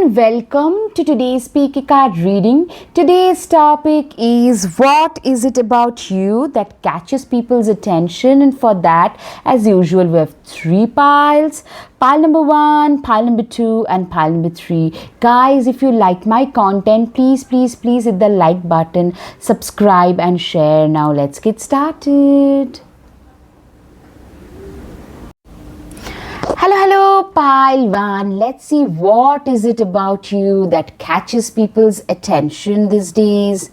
and welcome to today's Speaker Card reading. Today's topic is what is it about you that catches people's attention, and for that, as usual, we have three piles. Pile number 1, pile number 2 and pile number 3. Guys, if you like my content, please hit the like button, subscribe and share. Now let's get started. Hello, pile 1. Let's see what is it about you that catches people's attention these days.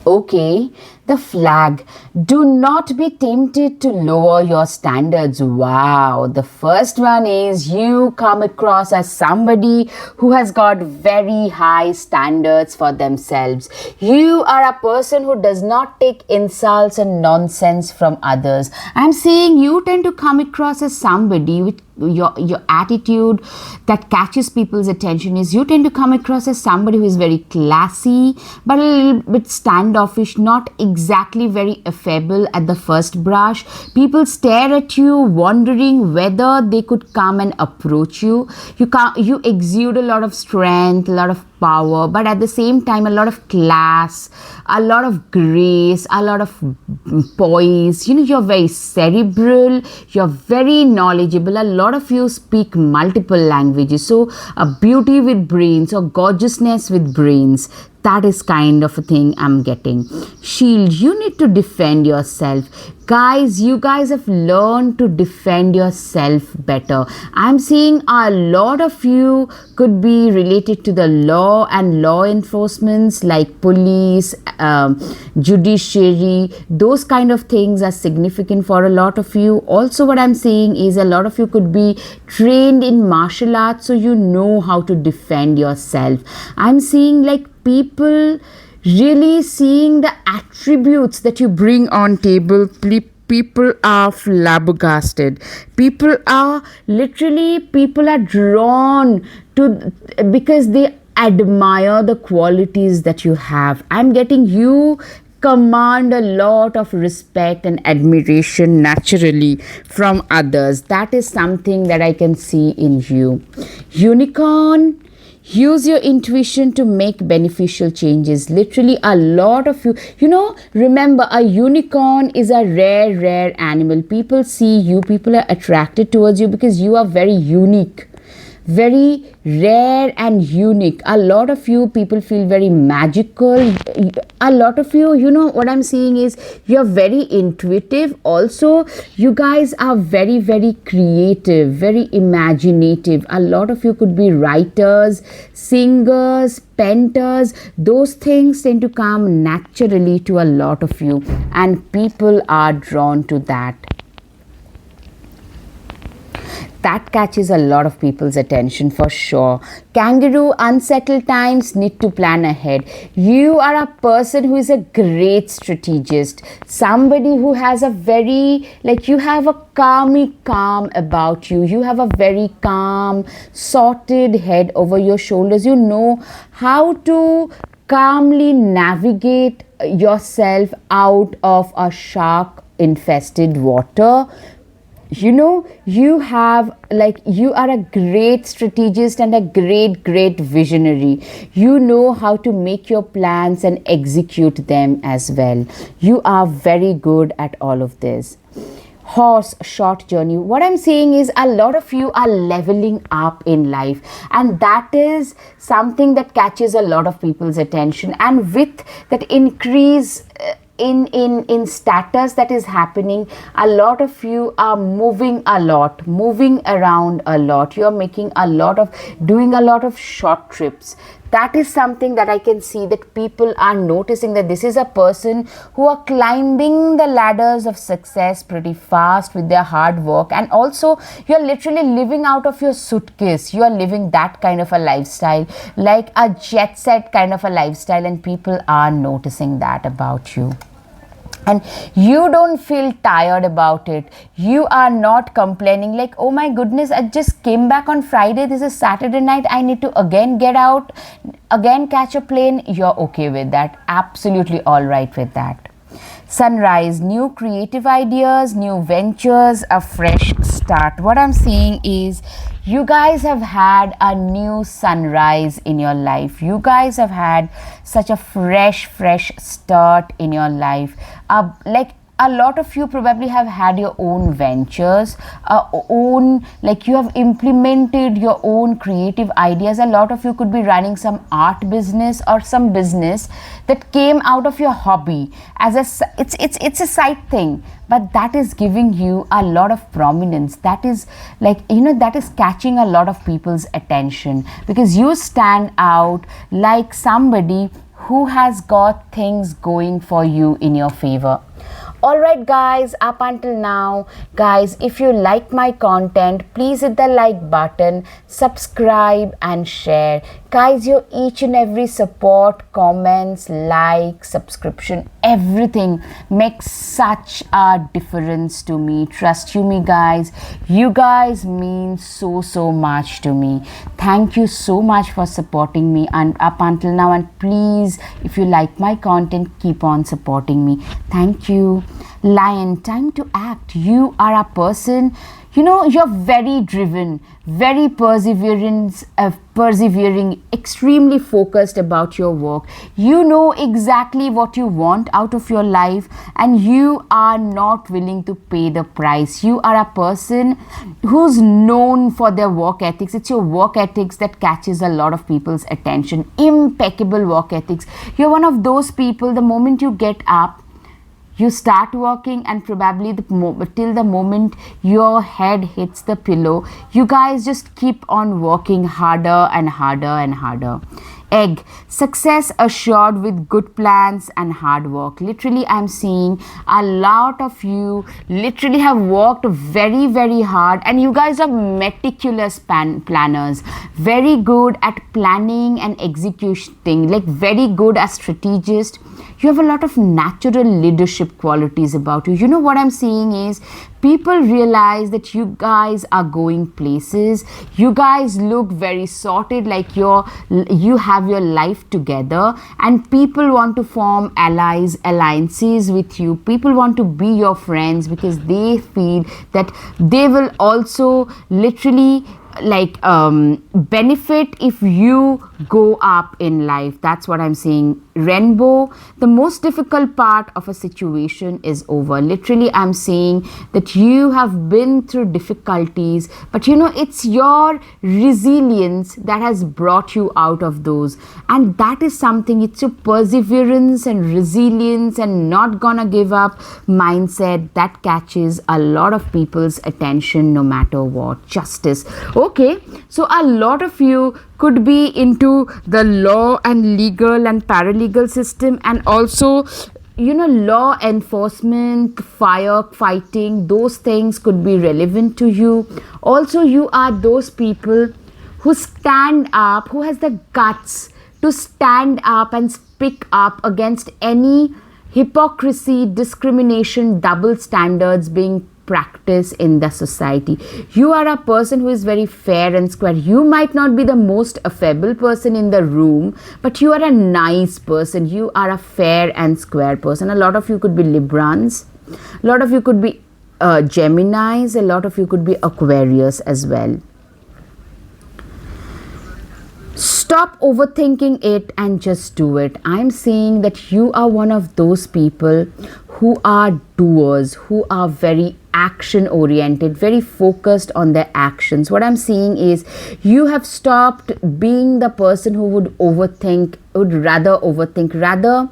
Okay, the flag. Do not be tempted to lower your standards. Wow. The first one is you come across as somebody who has got very high standards for themselves. You are a person who does not take insults and nonsense from others. I'm saying you tend to come across as somebody with your attitude that catches people's attention is you tend to come across as somebody who is very classy but a little bit standoffish, not exactly very affable at the first brush. People stare at you wondering whether they could come and approach you. You exude a lot of strength, a lot of power, but at the same time a lot of class, a lot of grace, a lot of poise. You're very cerebral, you're very knowledgeable. A lot of you speak multiple languages, so a beauty with brains or gorgeousness with brains. That is kind of a thing I'm getting. Shield, you need to defend yourself. Guys, you guys have learned to defend yourself better. I'm seeing a lot of you could be related to the law and law enforcements like police, judiciary. Those kind of things are significant for a lot of you. Also, what I'm seeing is a lot of you could be trained in martial arts, so you know how to defend yourself. I'm seeing like people really seeing the attributes that you bring on table. People are flabbergasted. People are drawn to because they admire the qualities that you have. I'm getting you command a lot of respect and admiration naturally from others. That is something that I can see in you. Unicorn, use your intuition to make beneficial changes. Literally, a lot of you, remember, a unicorn is a rare animal. People see you, people are attracted towards you because you are very unique, very rare and unique. A lot of you people feel very magical. A lot of you, what I'm seeing is you're very intuitive. Also, you guys are very creative, very imaginative. A lot of you could be writers, singers, painters. Those things tend to come naturally to a lot of you, and people are drawn to that. That catches a lot of people's attention for sure. Kangaroo, unsettled times, need to plan ahead. You are a person who is a great strategist. Somebody who has a very, you have a calm about you. You have a very calm, sorted head over your shoulders. You know how to calmly navigate yourself out of a shark infested water. You are a great strategist and a great visionary. You know how to make your plans and execute them as well. You are very good at all of this. Horse, short journey. What I'm saying is a lot of you are leveling up in life, and that is something that catches a lot of people's attention. And with that increase in status that is happening, a lot of you are moving around a lot. You're doing a lot of short trips. That is something that I can see, that people are noticing that this is a person who are climbing the ladders of success pretty fast with their hard work. And also, you're literally living out of your suitcase. You are living that kind of a lifestyle, like a jet set kind of a lifestyle, and people are noticing that about you. And you don't feel tired about it. You are not complaining like, oh my goodness, I just came back on Friday. This is Saturday night. I need to again get out, again catch a plane. You're okay with that. Absolutely all right with that. Sunrise, new creative ideas, new ventures, a fresh start. What I'm saying is, you guys have had a new sunrise in your life. You guys have had such a fresh start in your life. Like a lot of you probably have had your own ventures, like you have implemented your own creative ideas. A lot of you could be running some art business or some business that came out of your hobby as it's a side thing, but that is giving you a lot of prominence. That is like, that is catching a lot of people's attention because you stand out like somebody who has got things going for you in your favor. Alright guys, up until now, guys, if you like my content, please hit the like button, subscribe and share. Guys, your each and every support, comments, like, subscription, everything makes such a difference to me. Trust you me guys. You guys mean so much to me. Thank you so much for supporting me and up until now, and please, if you like my content, keep on supporting me. Thank you. Lion, time to act. You are a person, you're very driven, very persevering, extremely focused about your work. You know exactly what you want out of your life and you are not willing to pay the price. You are a person who's known for their work ethics. It's your work ethics that catches a lot of people's attention. Impeccable work ethics. You're one of those people, the moment you get up, you start working and probably till the moment your head hits the pillow, you guys just keep on working harder and harder and harder. Egg, success assured with good plans and hard work. Literally, I'm seeing a lot of you literally have worked very hard and you guys are meticulous planners. Very good at planning and executing, like very good as strategists. You have a lot of natural leadership qualities about you. What I'm seeing is people realize that you guys are going places. You guys look very sorted, like you have your life together, and people want to form alliances with you. People want to be your friends because they feel that they will also literally benefit if you go up in life. That's what I'm saying. Rainbow, the most difficult part of a situation is over. Literally, I'm saying that you have been through difficulties, but it's your resilience that has brought you out of those, and that is something. It's your perseverance and resilience and not gonna give up mindset that catches a lot of people's attention no matter what. Justice. Okay, so a lot of you could be into the law and legal and paralegal system, and also law enforcement, firefighting, those things could be relevant to you. Also, you are those people who stand up, who has the guts to stand up and speak up against any hypocrisy, discrimination, double standards being practice in the society. You are a person who is very fair and square. You might not be the most affable person in the room, but you are a nice person. You are a fair and square person. A lot of you could be Librans. A lot of you could be Geminis. A lot of you could be Aquarius as well. Stop overthinking it and just do it. I'm saying that you are one of those people who are doers, who are very action oriented, very focused on their actions. What I'm seeing is you have stopped being the person who would rather overthink. Rather,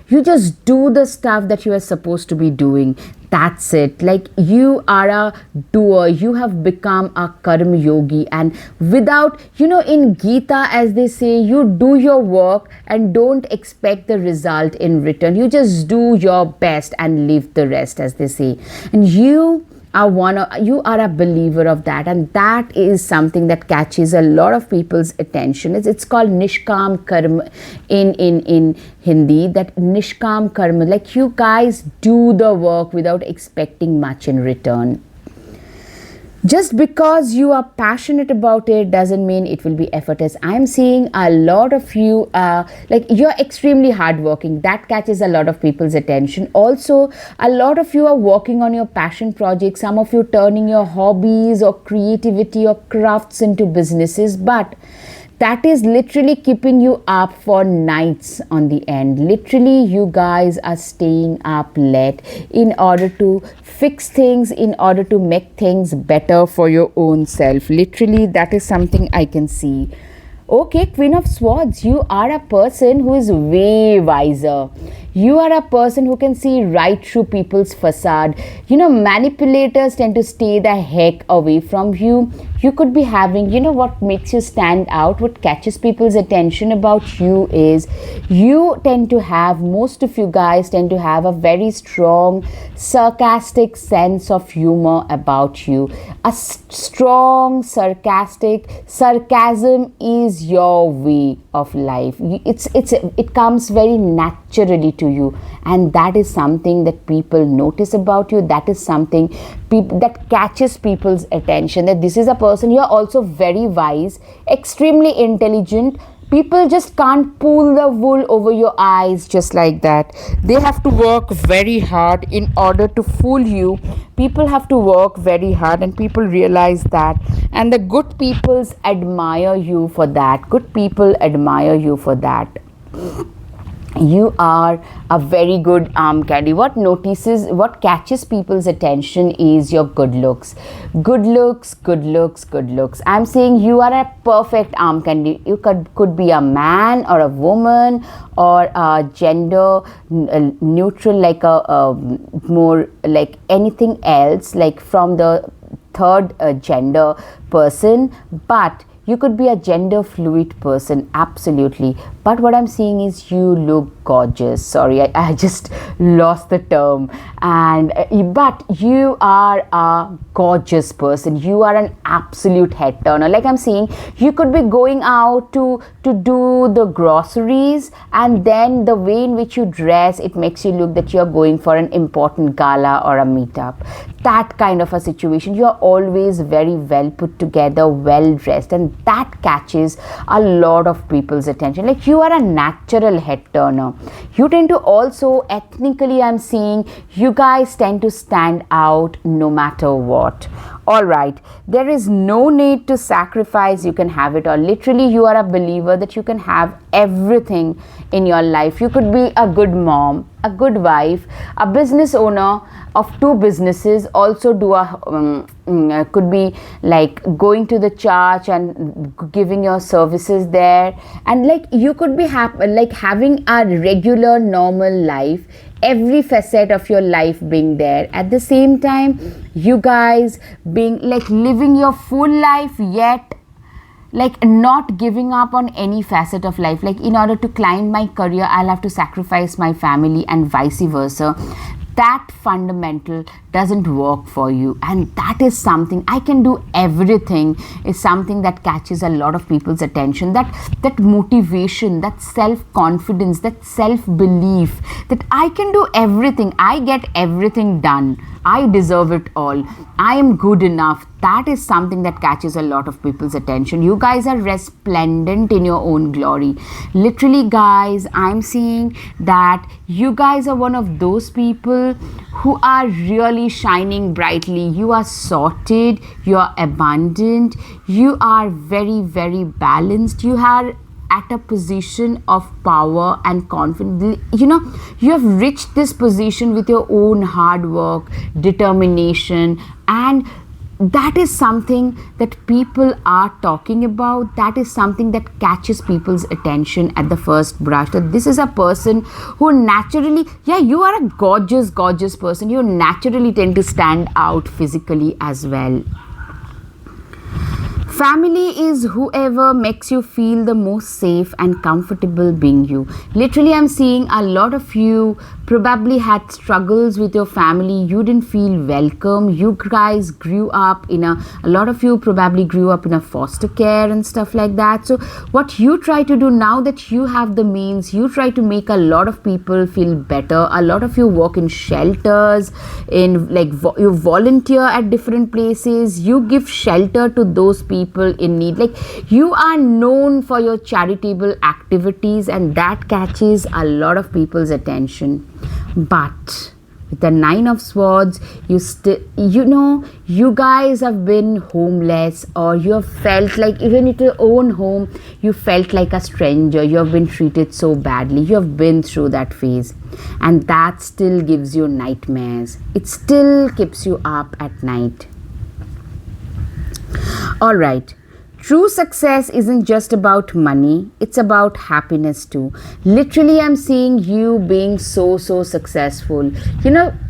you just do the stuff that you are supposed to be doing. That's it. Like, you are a doer. You have become a karma yogi, and without, in Gita, as they say, you do your work and don't expect the result in return. You just do your best and leave the rest, as they say. And you are a believer of that, and that is something that catches a lot of people's attention. It's called Nishkam Karma in Hindi, that Nishkam Karma, like you guys do the work without expecting much in return. Just because you are passionate about it doesn't mean it will be effortless. I'm seeing a lot of you like you're extremely hardworking. That catches a lot of people's attention. Also, a lot of you are working on your passion projects. Some of you turning your hobbies or creativity or crafts into businesses, but that is literally keeping you up for nights on the end. Literally, you guys are staying up late in order to fix things, in order to make things better for your own self. Literally, that is something I can see. Okay, Queen of Swords, you are a person who is way wiser. You are a person who can see right through people's facade. You know, manipulators tend to stay the heck away from you. You could be having, you know, what makes you stand out, what catches people's attention about you is you tend to have, most of you guys tend to have a very strong, sarcastic sense of humor about you. A strong, sarcastic, sarcasm is your way of life. It comes very naturally to you, and that is something that people notice about you. That is something that catches people's attention, that this is a person. You are also very wise, extremely intelligent. People just can't pull the wool over your eyes just like that. They have to work very hard in order to fool you. People have to work very hard, and people realize that. And the good peoples admire you for that. Good people admire you for that. You are a very good arm candy. What catches people's attention is your good looks. Good looks, good looks, good looks. I'm saying you are a perfect arm candy. You could be a man or a woman or a gender neutral, like a more like anything else, like from the third gender person, but you could be a gender fluid person, absolutely. But what I'm saying is you look gorgeous. Sorry, I just lost the term. And but you are a gorgeous person. You are an absolute head turner. Like I'm saying, you could be going out to do the groceries, and then the way in which you dress, it makes you look that you're going for an important gala or a meetup. That kind of a situation. You're always very well put together, well dressed, and that catches a lot of people's attention. Like you are a natural head turner. You tend to also, ethnically I'm seeing, you guys tend to stand out no matter what. All right, there is no need to sacrifice. You can have it all. Literally, you are a believer that you can have everything in your life. You could be a good mom, a good wife, a business owner of two businesses, also do could be like going to the church and giving your services there, and like you could be like having a regular normal life, every facet of your life being there. At the same time, you guys being like living your full life, yet like not giving up on any facet of life. Like in order to climb my career, I'll have to sacrifice my family, and vice versa. That fundamental doesn't work for you, and that is something, I can do everything, is something that catches a lot of people's attention. That motivation, that self-confidence, that self-belief that I can do everything, I get everything done, I deserve it all, I am good enough. That is something that catches a lot of people's attention. You guys are resplendent in your own glory. Literally, guys, I'm seeing that you guys are one of those people who are really shining brightly. You are sorted, you are abundant, you are very, very balanced. You are at a position of power and confidence. You know, you have reached this position with your own hard work, determination, and that is something that people are talking about. That is something that catches people's attention at the first brush. That this is a person who naturally, yeah, you are a gorgeous, gorgeous person. You naturally tend to stand out physically as well. Family is whoever makes you feel the most safe and comfortable being you. Literally, I'm seeing a lot of you probably had struggles with your family. You didn't feel welcome. You guys grew up in a lot of you probably grew up in a foster care and stuff like that. So, what you try to do now that you have the means, you try to make a lot of people feel better. A lot of you work in shelters, in like you volunteer at different places. You give shelter to those people in need. Like you are known for your charitable activities, and that catches a lot of people's attention. But with the Nine of Swords, you guys have been homeless, or you have felt like even at your own home you felt like a stranger. You have been treated so badly. You have been through that phase, and that still gives you nightmares. It still keeps you up at night. All right. True success isn't just about money, it's about happiness too. Literally, I'm seeing you being so successful.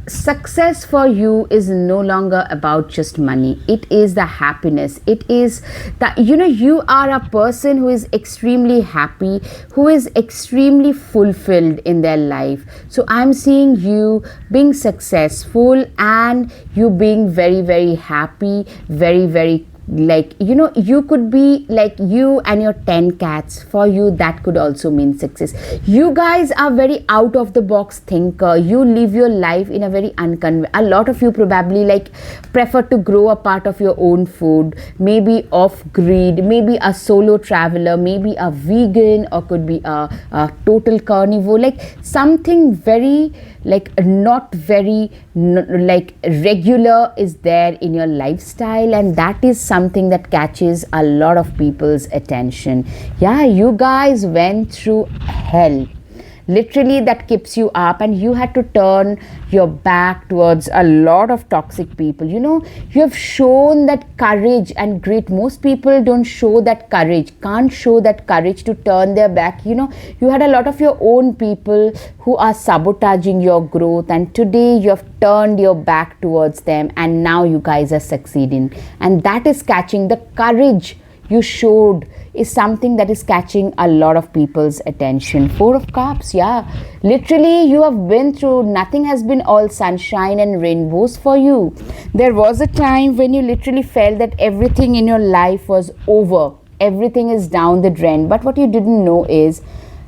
Success for you is no longer about just money. It is the happiness. It is that, you are a person who is extremely happy, who is extremely fulfilled in their life. So I'm seeing you being successful and you being very happy, very like you could be like you and your 10 cats. For you that could also mean success. You guys are very out of the box thinker. You live your life in a very a lot of you probably like prefer to grow a part of your own food, maybe off grid, maybe a solo traveler, maybe a vegan, or could be a total carnivore, like something very like not very like regular is there in your lifestyle, and that is something that catches a lot of people's attention. Yeah, you guys went through hell. Literally, that keeps you up, and you had to turn your back towards a lot of toxic people. You have shown that courage and grit. Most people don't show that courage, can't show that courage to turn their back. You had a lot of your own people who are sabotaging your growth, and today you have turned your back towards them, and now you guys are succeeding. And that is catching the courage you showed is something that is catching a lot of people's attention. Four of Cups, yeah. Literally, you have been through, nothing has been all sunshine and rainbows for you. There was a time when you literally felt that everything in your life was over. Everything is down the drain. But what you didn't know is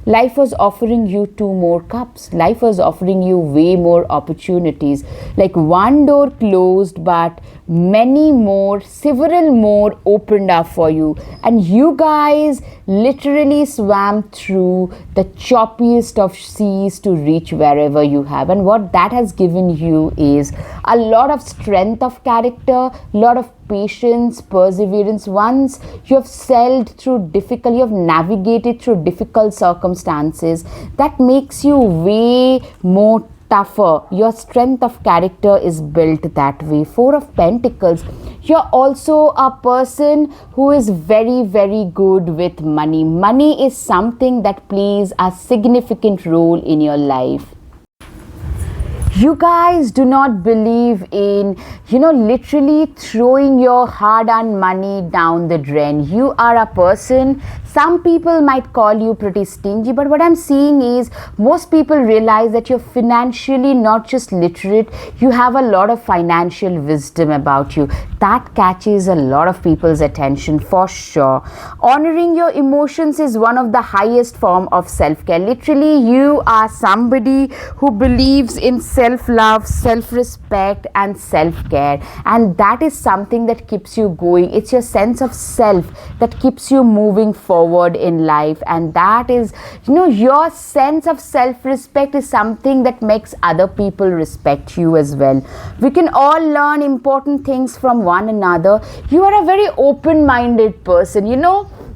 life was offering you 2 more cups. Life was offering you way more opportunities. Like one door closed, but many more, several more opened up for you. And you guys literally swam through the choppiest of seas to reach wherever you have. And what that has given you is a lot of strength of character, a lot of patience, perseverance. Once you have sailed through difficult, you have navigated through difficult circumstances, that makes you way more tougher. Your strength of character is built that way. Four of Pentacles. You're also a person who is very good with money. Money is something that plays a significant role in your life. You guys do not believe in, literally throwing your hard-earned money down the drain. You are a person, some people might call you pretty stingy, but what I'm seeing is most people realize that you're financially not just literate, you have a lot of financial wisdom about you. That catches a lot of people's attention for sure. Honoring your emotions is one of the highest form of self-care. Literally, you are somebody who believes in self-love, self-respect, and self-care, and that is something that keeps you going. It's your sense of self that keeps you moving forward in life, and that is, your sense of self-respect is something that makes other people respect you as well. We can all learn important things from one another. You are a very open-minded person.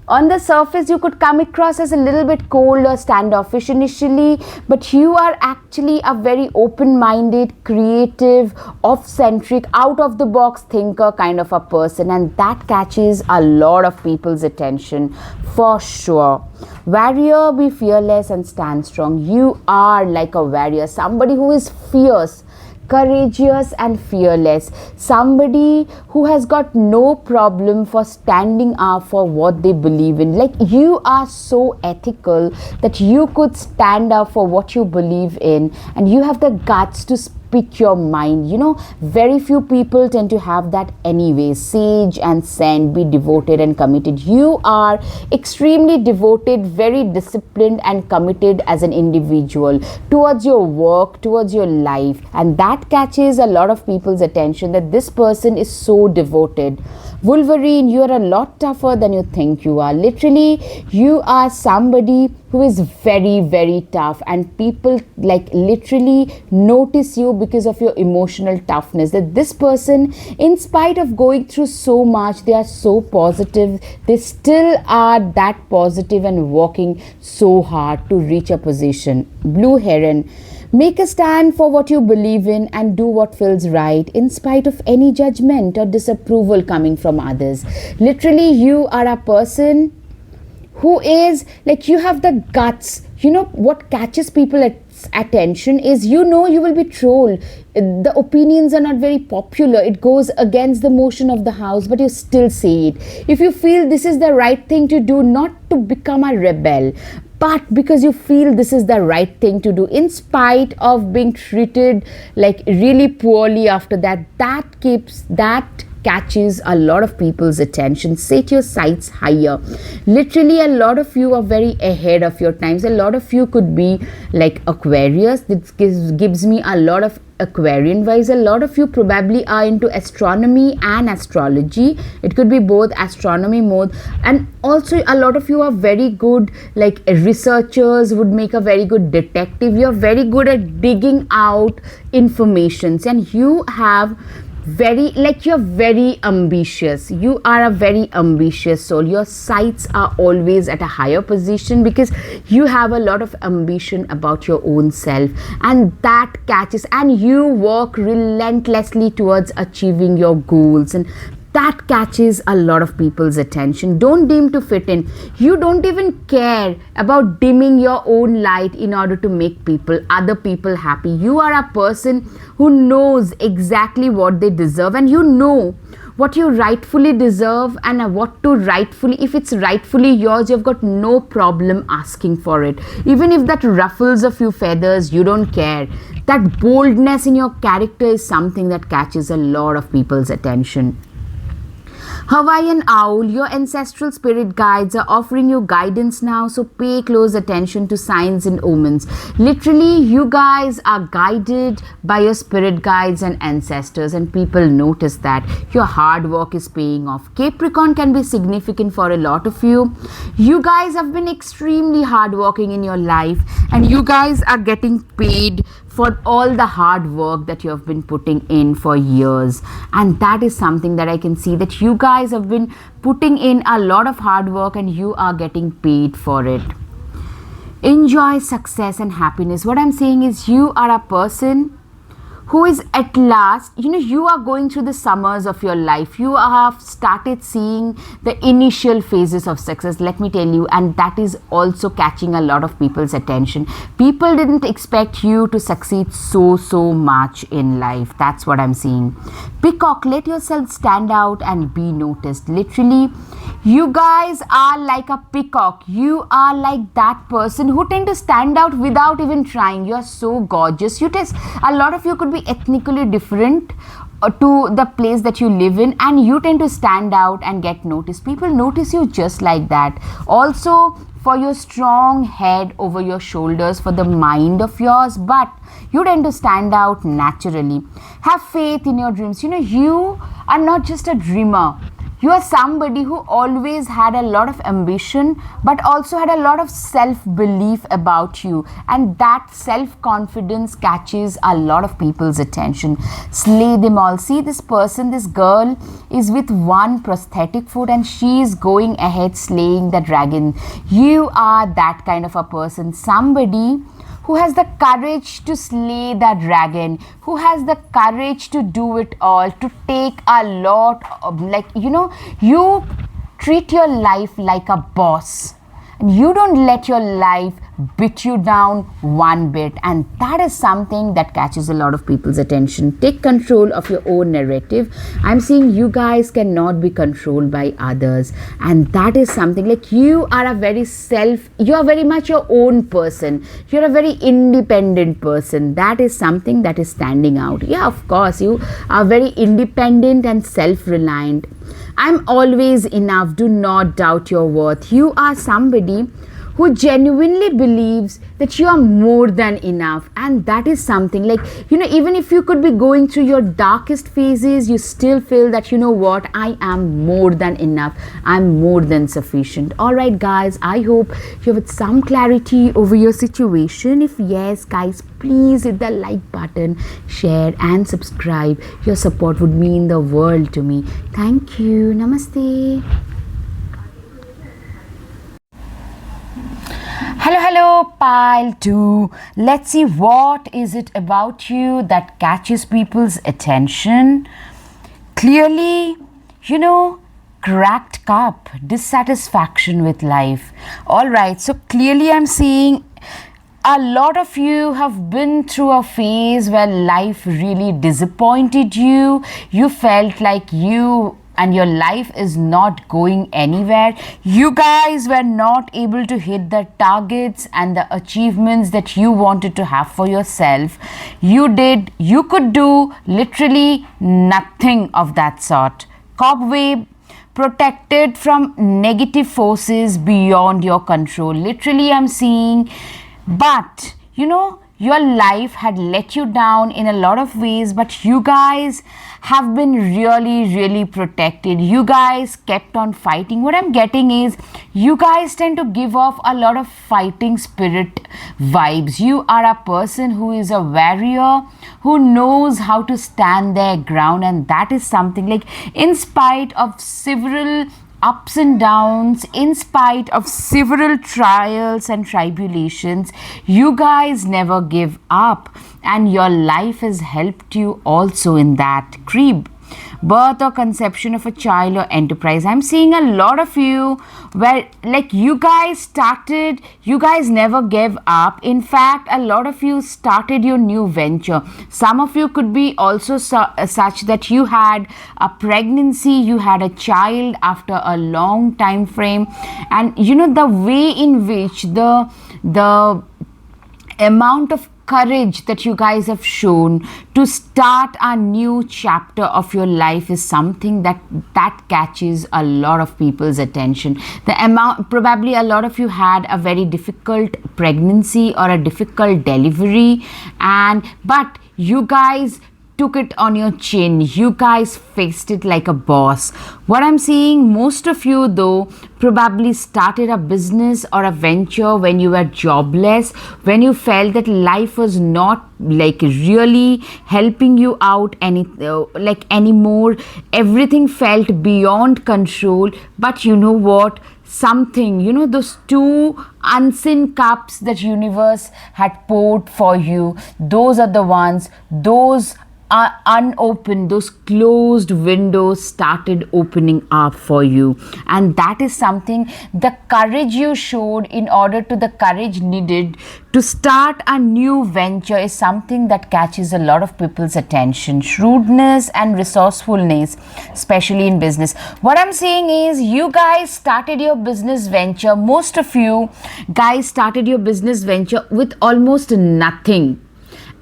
On the surface, you could come across as a little bit cold or standoffish initially, but you are actually a very open-minded, creative, off-centric, out-of-the-box thinker kind of a person, and that catches a lot of people's attention for sure. Warrior, be fearless and stand strong. You are like a warrior, somebody who is fierce. courageous and fearless, somebody who has got no problem for standing up for what they believe in. Like, you are so ethical that you could stand up for what you believe in, and you have the guts to speak your mind. Very few people tend to have that anyway. Sage and Saint, be devoted and committed. You are extremely devoted, very disciplined and committed as an individual towards your work, towards your life, and that catches a lot of people's attention, that this person is so devoted. Wolverine, you are a lot tougher than you think you are. Literally, you are somebody who is very, very tough, and people literally notice you because of your emotional toughness. That this person, in spite of going through so much, they are so positive. They still are that positive and working so hard to reach a position. Blue Heron, make a stand for what you believe in and do what feels right in spite of any judgment or disapproval coming from others. Literally, you are a person who is you have the guts. What catches people's attention is you will be trolled. The opinions are not very popular. It goes against the motion of the house, but you still say it. If you feel this is the right thing to do, not to become a rebel, but because you feel this is the right thing to do, in spite of being treated really poorly after that, that catches a lot of people's attention. Set your sights higher. Literally, a lot of you are very ahead of your times. A lot of you could be like Aquarius. This gives me a lot of Aquarian vibes. A lot of you probably are into astronomy and astrology. It could be both astronomy mode, and also a lot of you are very good researchers, would make a very good detective. You're very good at digging out informations, and you have you're very ambitious. You are a very ambitious soul. Your sights are always at a higher position because you have a lot of ambition about your own self, and that catches, and you work relentlessly towards achieving your goals, and that catches a lot of people's attention. Don't dim to fit in. You don't even care about dimming your own light in order to make other people happy. You are a person who knows exactly what they deserve, and you know what you rightfully deserve, and what to rightfully, if it's rightfully yours, you've got no problem asking for it. Even if that ruffles a few feathers, you don't care. That boldness in your character is something that catches a lot of people's attention. Hawaiian Owl, your ancestral spirit guides are offering you guidance now, so pay close attention to signs and omens. Literally, you guys are guided by your spirit guides and ancestors, and people notice that. Your hard work is paying off. Capricorn can be significant for a lot of you. You guys have been extremely hardworking in your life, and you guys are getting paid for all the hard work that you have been putting in for years, and that is something that I can see, that you guys have been putting in a lot of hard work and you are getting paid for it. Enjoy success and happiness. What I'm saying is, you are a person who is at last, you are going through the summers of your life. You have started seeing the initial phases of success, let me tell you, and that is also catching a lot of people's attention. People didn't expect you to succeed so much in life. That's what I'm seeing. Peacock, let yourself stand out and be noticed. Literally, you guys are like a peacock. You are like that person who tend to stand out without even trying. You are so gorgeous. A lot of you could be ethnically different to the place that you live in, and you tend to stand out and get noticed. People notice you just like that. Also, for your strong head over your shoulders, for the mind of yours, but you tend to stand out naturally. Have faith in your dreams. You are not just a dreamer. You are somebody who always had a lot of ambition, but also had a lot of self-belief about you. And that self-confidence catches a lot of people's attention. Slay them all. See, this person, this girl is with one prosthetic foot and she is going ahead slaying the dragon. You are that kind of a person. Somebody who has the courage to slay the dragon, who has the courage to do it all, to take a lot of, you treat your life like a boss. And you don't let your life bit you down one bit, and that is something that catches a lot of people's attention. Take control of your own narrative. I'm saying you guys cannot be controlled by others, and that is something like you are very much your own person. You're a very independent person. That is something that is standing out. Yeah, of course, you are very independent and self-reliant. I'm always enough. Do not doubt your worth. You are somebody who genuinely believes that you are more than enough, and that is something like, even if you could be going through your darkest phases, you still feel that, what, I am more than enough, I'm more than sufficient. All right, guys, I hope you have some clarity over your situation. If yes, guys, please hit the like button, share and subscribe. Your support would mean the world to me. Thank you. Namaste. Hello, pile 2. Let's see, what is it about you that catches people's attention? Clearly, cracked cup, dissatisfaction with life. All right, so clearly I'm seeing a lot of you have been through a phase where life really disappointed you. You felt like you and your life is not going anywhere. You guys were not able to hit the targets and the achievements that you wanted to have for yourself. You could do literally nothing of that sort. Cobweb, protected from negative forces beyond your control. Literally, I'm seeing, but your life had let you down in a lot of ways, but you guys have been really, really protected. You guys kept on fighting. What I'm getting is you guys tend to give off a lot of fighting spirit vibes. You are a person who is a warrior, who knows how to stand their ground, and that is something like, in spite of several ups and downs, in spite of several trials and tribulations, you guys never give up, and your life has helped you also in that. Creep, birth or conception of a child or enterprise. I'm seeing a lot of you where like you guys never gave up. In fact, a lot of you started your new venture. Some of you could be also such that you had a pregnancy, you had a child after a long time frame, and the way in which the amount of courage that you guys have shown to start a new chapter of your life is something that catches a lot of people's attention. Probably a lot of you had a very difficult pregnancy or a difficult delivery, but you guys took it on your chin. You guys faced it like a boss. What I'm seeing, most of you though probably started a business or a venture when you were jobless, when you felt that life was not like really helping you out anymore. Everything felt beyond control. But you know what? Something, those two unseen cups that universe had poured for you, those are the ones, those are unopened, those closed windows started opening up for you. And that is something, the courage you showed in order to the courage needed to start a new venture is something that catches a lot of people's attention. Shrewdness and resourcefulness, especially in business. What I'm saying is you guys started your business venture. Most of you guys started your business venture with almost nothing.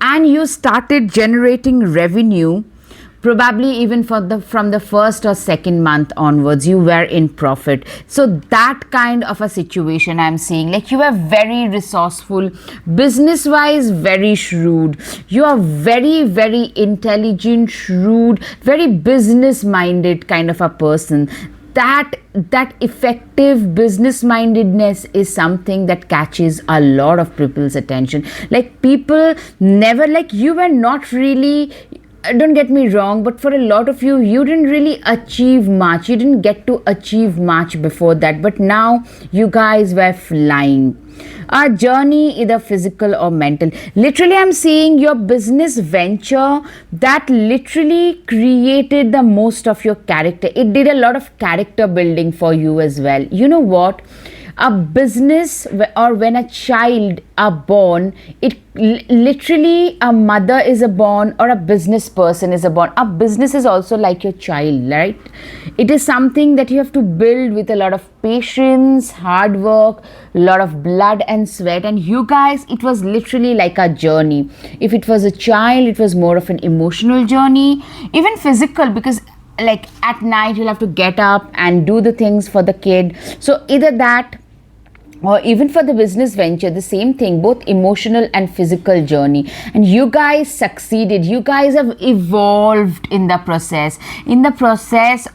And you started generating revenue, probably even from the first or second month onwards, you were in profit. So that kind of a situation I'm seeing, like you are very resourceful, business wise, very shrewd. You are very, very intelligent, shrewd, very business minded kind of a person. That effective business mindedness is something that catches a lot of people's attention. Like people never, like you were not really, don't get me wrong, but for a lot of you, you didn't really achieve much. You didn't get to achieve much before that, but now you guys were flying. A journey, either physical or mental. Literally, I'm seeing your business venture that literally created the most of your character. It did a lot of character building for you as well. You know what? A business or when a child are born, it literally a mother is a born or a business person is a born. A business is also like your child, right? It is something that you have to build with a lot of patience, hard work, a lot of blood and sweat. And you guys, it was literally like a journey. If it was a child, it was more of an emotional journey, even physical, because like at night you'll have to get up and do the things for the kid. So either that, or even for the business venture, the same thing, both emotional and physical journey. And you guys succeeded. You guys have evolved in the process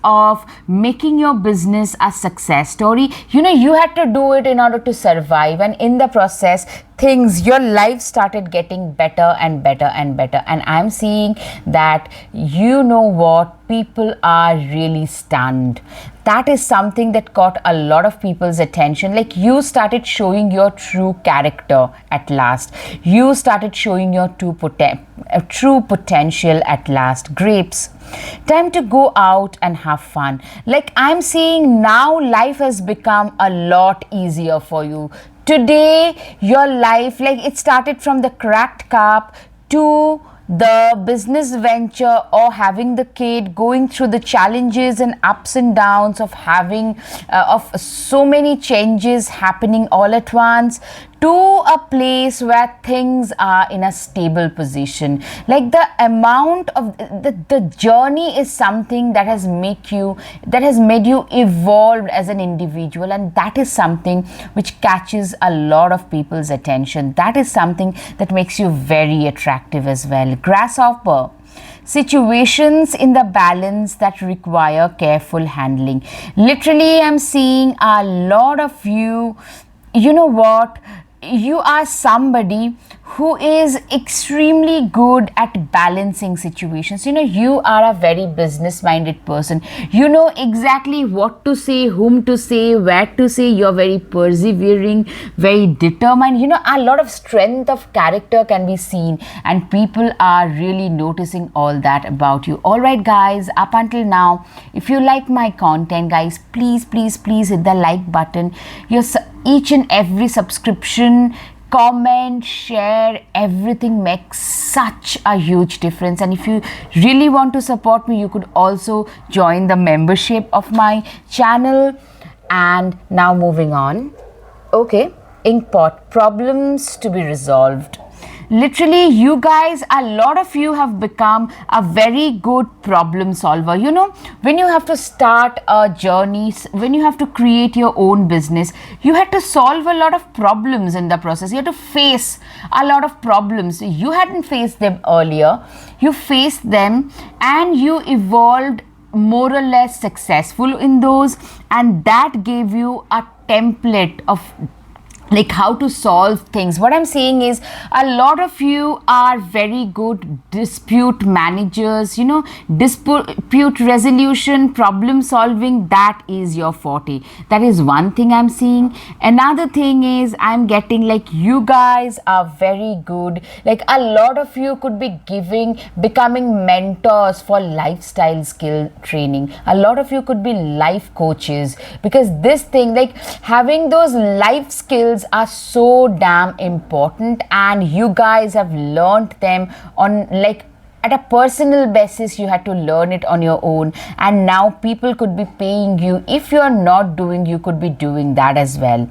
of making your business a success story. You had to do it in order to survive, and in the process, your life started getting better and better and better. And I'm seeing that, people are really stunned. That is something that caught a lot of people's attention. Like, you started showing your true character at last. You started showing your true potential at last. Grapes. Time to go out and have fun. Like, I'm seeing now life has become a lot easier for you. Today, your life, like, it started from the cracked cup to the business venture or having the kid, going through the challenges and ups and downs of having of so many changes happening all at once, to a place where things are in a stable position. Like, the amount of the journey is something that has made you evolved as an individual, and that is something which catches a lot of people's attention. That is something that makes you very attractive as well. Grasshopper. Situations in the balance that require careful handling. Literally, I'm seeing a lot of you. You know what? You are somebody who is extremely good at balancing situations. You are a very business minded person. You know exactly what to say, whom to say, where to say. You're very persevering, very determined. A lot of strength of character can be seen, and people are really noticing all that about you. All right, guys, up until now, if you like my content, guys, please hit the like button. Each and every subscription, comment, share, everything makes such a huge difference. And if you really want to support me, you could also join the membership of my channel. And now moving on. Okay, Inkpot, problems to be resolved. Literally, you guys, a lot of you have become a very good problem solver. When you have to start a journey, when you have to create your own business, you had to solve a lot of problems in the process. You had to face a lot of problems. You hadn't faced them earlier. You faced them and you evolved more or less successful in those, and that gave you a template of like how to solve things. What I'm saying is, a lot of you are very good dispute managers, dispute resolution, problem solving. That is your forte. That is one thing I'm seeing. Another thing is, I'm getting like you guys are very good. Like, a lot of you could be becoming mentors for lifestyle skill training. A lot of you could be life coaches, because this thing, like, having those life skills are so damn important, and you guys have learned them on, like, at a personal basis. You had to learn it on your own, and now people could be paying you. If you're not doing, you could be doing that as well.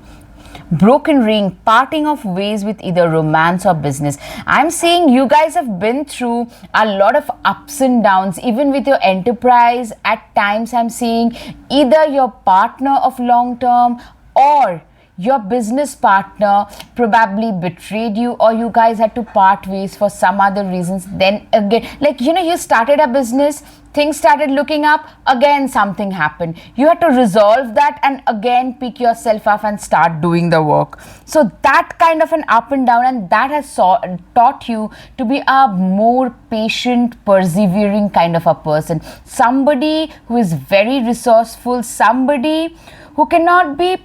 Broken ring, parting of ways with either romance or business. I'm saying you guys have been through a lot of ups and downs, even with your enterprise. At times, I'm seeing either your partner of long term or your business partner probably betrayed you, or you guys had to part ways for some other reasons. Then again, like, you started a business, things started looking up, again something happened. You had to resolve that and again pick yourself up and start doing the work. So that kind of an up and down, and that has taught you to be a more patient, persevering kind of a person. Somebody who is very resourceful, somebody who cannot be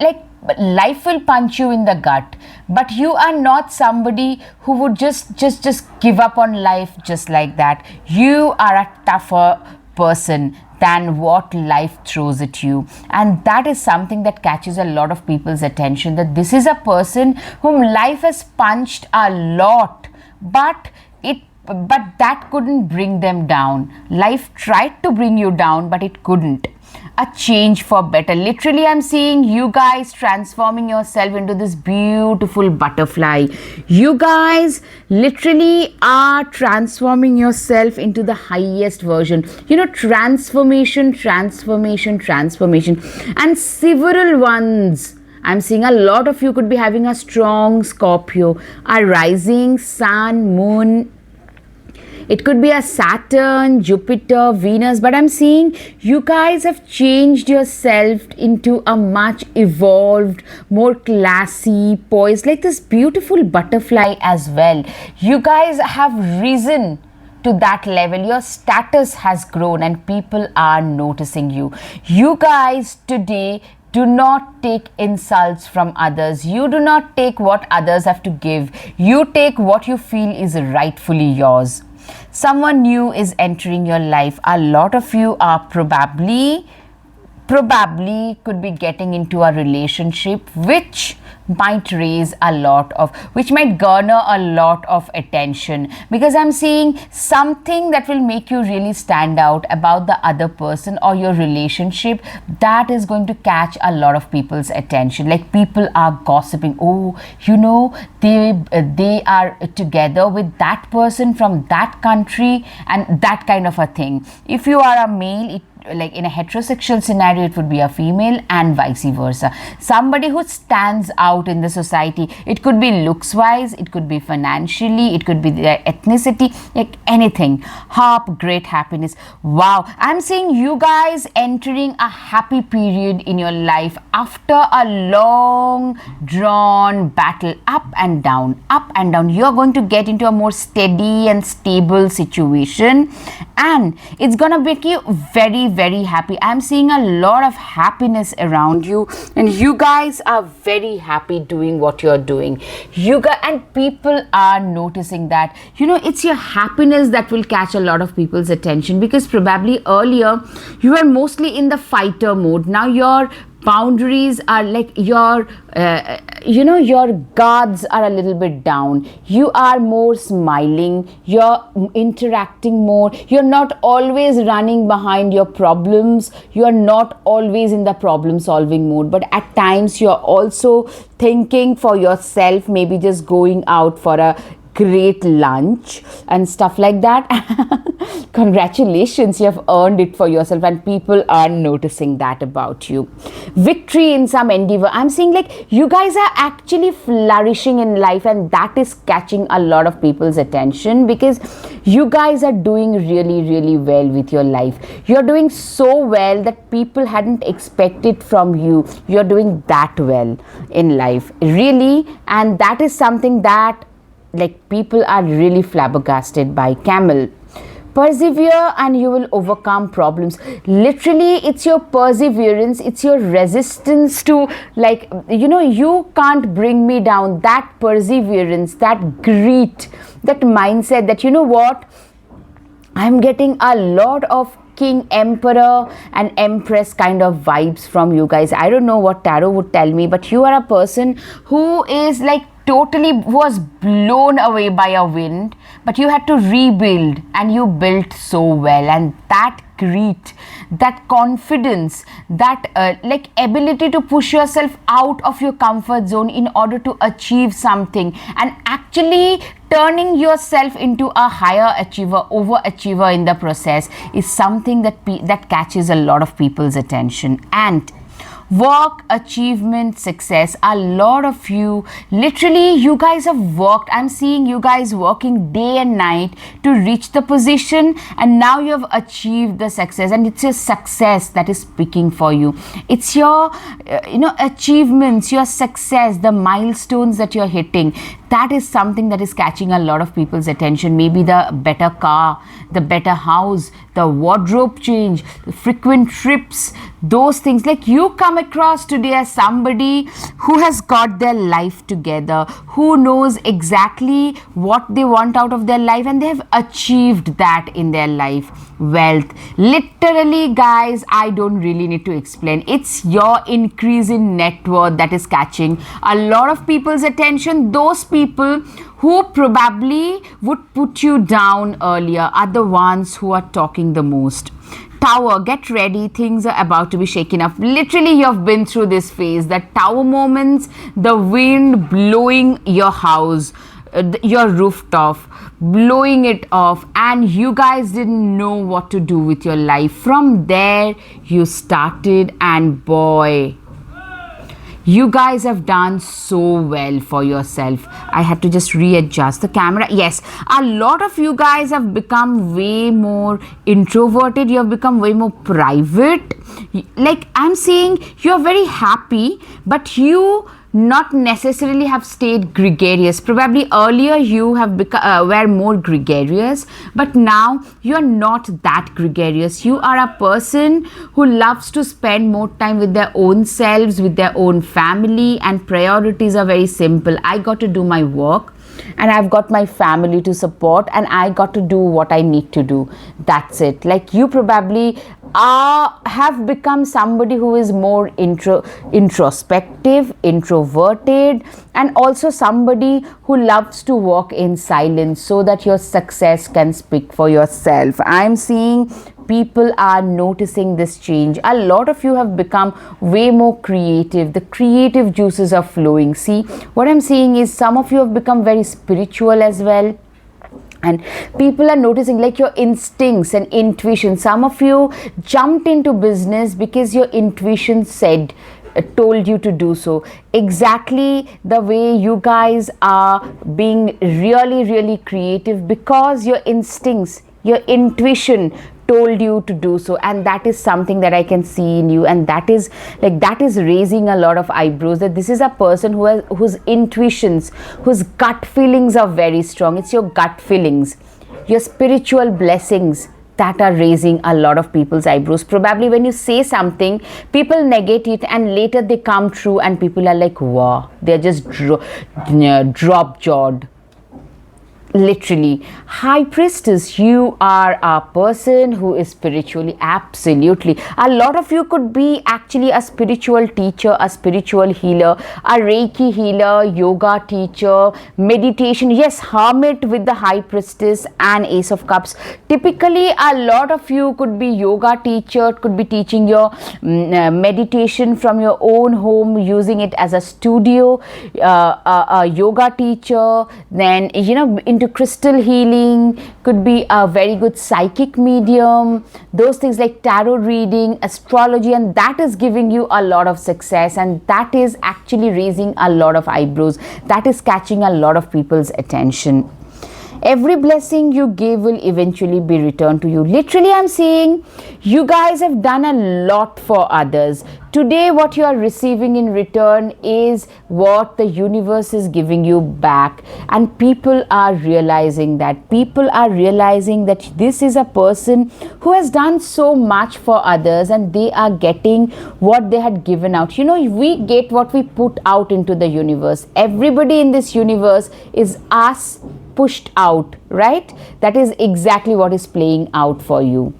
like, life will punch you in the gut, but you are not somebody who would just give up on life just like that. You are a tougher person than what life throws at you. And that is something that catches a lot of people's attention, that this is a person whom life has punched a lot, but that couldn't bring them down. Life tried to bring you down, but it couldn't. A change for better. Literally, I'm seeing you guys transforming yourself into this beautiful butterfly. You guys literally are transforming yourself into the highest version. You know, transformation, transformation, transformation. And several ones. I'm seeing a lot of you could be having a strong Scorpio, a rising sun, moon. It could be a Saturn, Jupiter, Venus, but I'm seeing you guys have changed yourself into a much evolved, more classy, poised, like this beautiful butterfly as well. You guys have risen to that level. Your status has grown and people are noticing you. You guys today do not take insults from others. You do not take what others have to give. You take what you feel is rightfully yours. Someone new is entering your life. A lot of you are probably could be getting into a relationship which might garner a lot of attention, because I'm seeing something that will make you really stand out about the other person or your relationship, that is going to catch a lot of people's attention. Like, people are gossiping, oh, you know, they are together with that person from that country, and that kind of a thing. If you are a male, like in a heterosexual scenario, it would be a female, and vice versa. Somebody who stands out in the society. It could be looks wise, it could be financially, it could be their ethnicity, like anything. Harp, great happiness. Wow, I'm seeing you guys entering a happy period in your life after a long drawn battle, up and down, up and down. You're going to get into a more steady and stable situation, and it's gonna make you very, very happy. I'm seeing a lot of happiness around you, and you guys are very happy doing what you're doing. And people are noticing that. You know, it's your happiness that will catch a lot of people's attention, because probably earlier you were mostly in the fighter mode. Now your boundaries are like your guards are a little bit down. You are more smiling, you're interacting more, you're not always running behind your problems, you're not always in the problem solving mode, but at times you're also thinking for yourself, maybe just going out for a great lunch and stuff like that. Congratulations, you have earned it for yourself, and people are noticing that about you. Victory in some endeavor. I'm seeing like you guys are actually flourishing in life, and that is catching a lot of people's attention, because you guys are doing really, really well with your life. You're doing so well that people hadn't expected from you. You're doing that well in life, really, and that is something that like people are really flabbergasted by. Camel. Persevere and you will overcome problems. Literally, it's your perseverance, it's your resistance to, like, you know, you can't bring me down. That perseverance, that grit, that mindset that, you know what, I'm getting a lot of King, Emperor and Empress kind of vibes from you guys. I don't know what tarot would tell me, but you are a person who is like totally was blown away by a wind, but you had to rebuild, and you built so well. And that grit, that confidence, that like ability to push yourself out of your comfort zone in order to achieve something, and actually turning yourself into a higher achiever, overachiever in the process, is something that catches a lot of people's attention. And work, achievement, success. A lot of you, literally, you guys have worked. I'm seeing you guys working day and night to reach the position, and now you have achieved the success, and it's your success that is speaking for you. It's your achievements, your success, the milestones that you're hitting. That is something that is catching a lot of people's attention. Maybe the better car, the better house, the wardrobe change, the frequent trips, those things. Like, you come across today as somebody who has got their life together, who knows exactly what they want out of their life, and they have achieved that in their life. wealth. Literally, guys, I don't really need to explain. It's your increase in net worth that is catching a lot of people's attention. Those people who probably would put you down earlier are the ones who are talking the most. Tower, get ready, things are about to be shaken up. Literally, you've been through this phase, that tower moments, the wind blowing your house, your rooftop, blowing it off, and you guys didn't know what to do with your life. From there you started, and boy, you guys have done so well for yourself. I had to just readjust the camera. Yes, a lot of you guys have become way more introverted. You have become way more private. Like I'm saying, you're very happy, but you not necessarily have stayed gregarious. Probably earlier you have become were more gregarious, but now you are not that gregarious. You are a person who loves to spend more time with their own selves, with their own family, and priorities are very simple. I got to do my work, and I've got my family to support, and I got to do what I need to do. That's it. Like you probably have become somebody who is more introspective, introverted, and also somebody who loves to walk in silence so that your success can speak for yourself. I'm seeing people are noticing this change. A lot of you have become way more creative. The creative juices are flowing. See, what I'm seeing is some of you have become very spiritual as well. And people are noticing like your instincts and intuition. Some of you jumped into business because your intuition said, told you to do so. Exactly the way you guys are being really creative, because your instincts, your intuition told you to do so, and that is something that I can see in you, and that is raising a lot of eyebrows, that this is a person whose intuitions, whose gut feelings are very strong. It's your gut feelings, your spiritual blessings that are raising a lot of people's eyebrows. Probably when you say something, people negate it, and later they come true and people are like, wow, they're just drop jawed. Literally. High Priestess, you are a person who is spiritually, absolutely. A lot of you could be actually a spiritual teacher, a spiritual healer, a Reiki healer, yoga teacher, meditation. Yes, Hermit with the High Priestess and Ace of Cups. Typically, a lot of you could be yoga teacher, could be teaching your meditation from your own home, using it as a studio, a yoga teacher, then, you know, into crystal healing, could be a very good psychic medium, those things like tarot reading, astrology, and that is giving you a lot of success, and that is actually raising a lot of eyebrows. That is catching a lot of people's attention. Every blessing you give will eventually be returned to you. Literally, I'm saying you guys have done a lot for others. Today, what you are receiving in return is what the universe is giving you back. And people are realizing that. People are realizing that this is a person who has done so much for others, and they are getting what they had given out. You know, we get what we put out into the universe. Everybody in this universe is us pushed out, right? That is exactly what is playing out for you.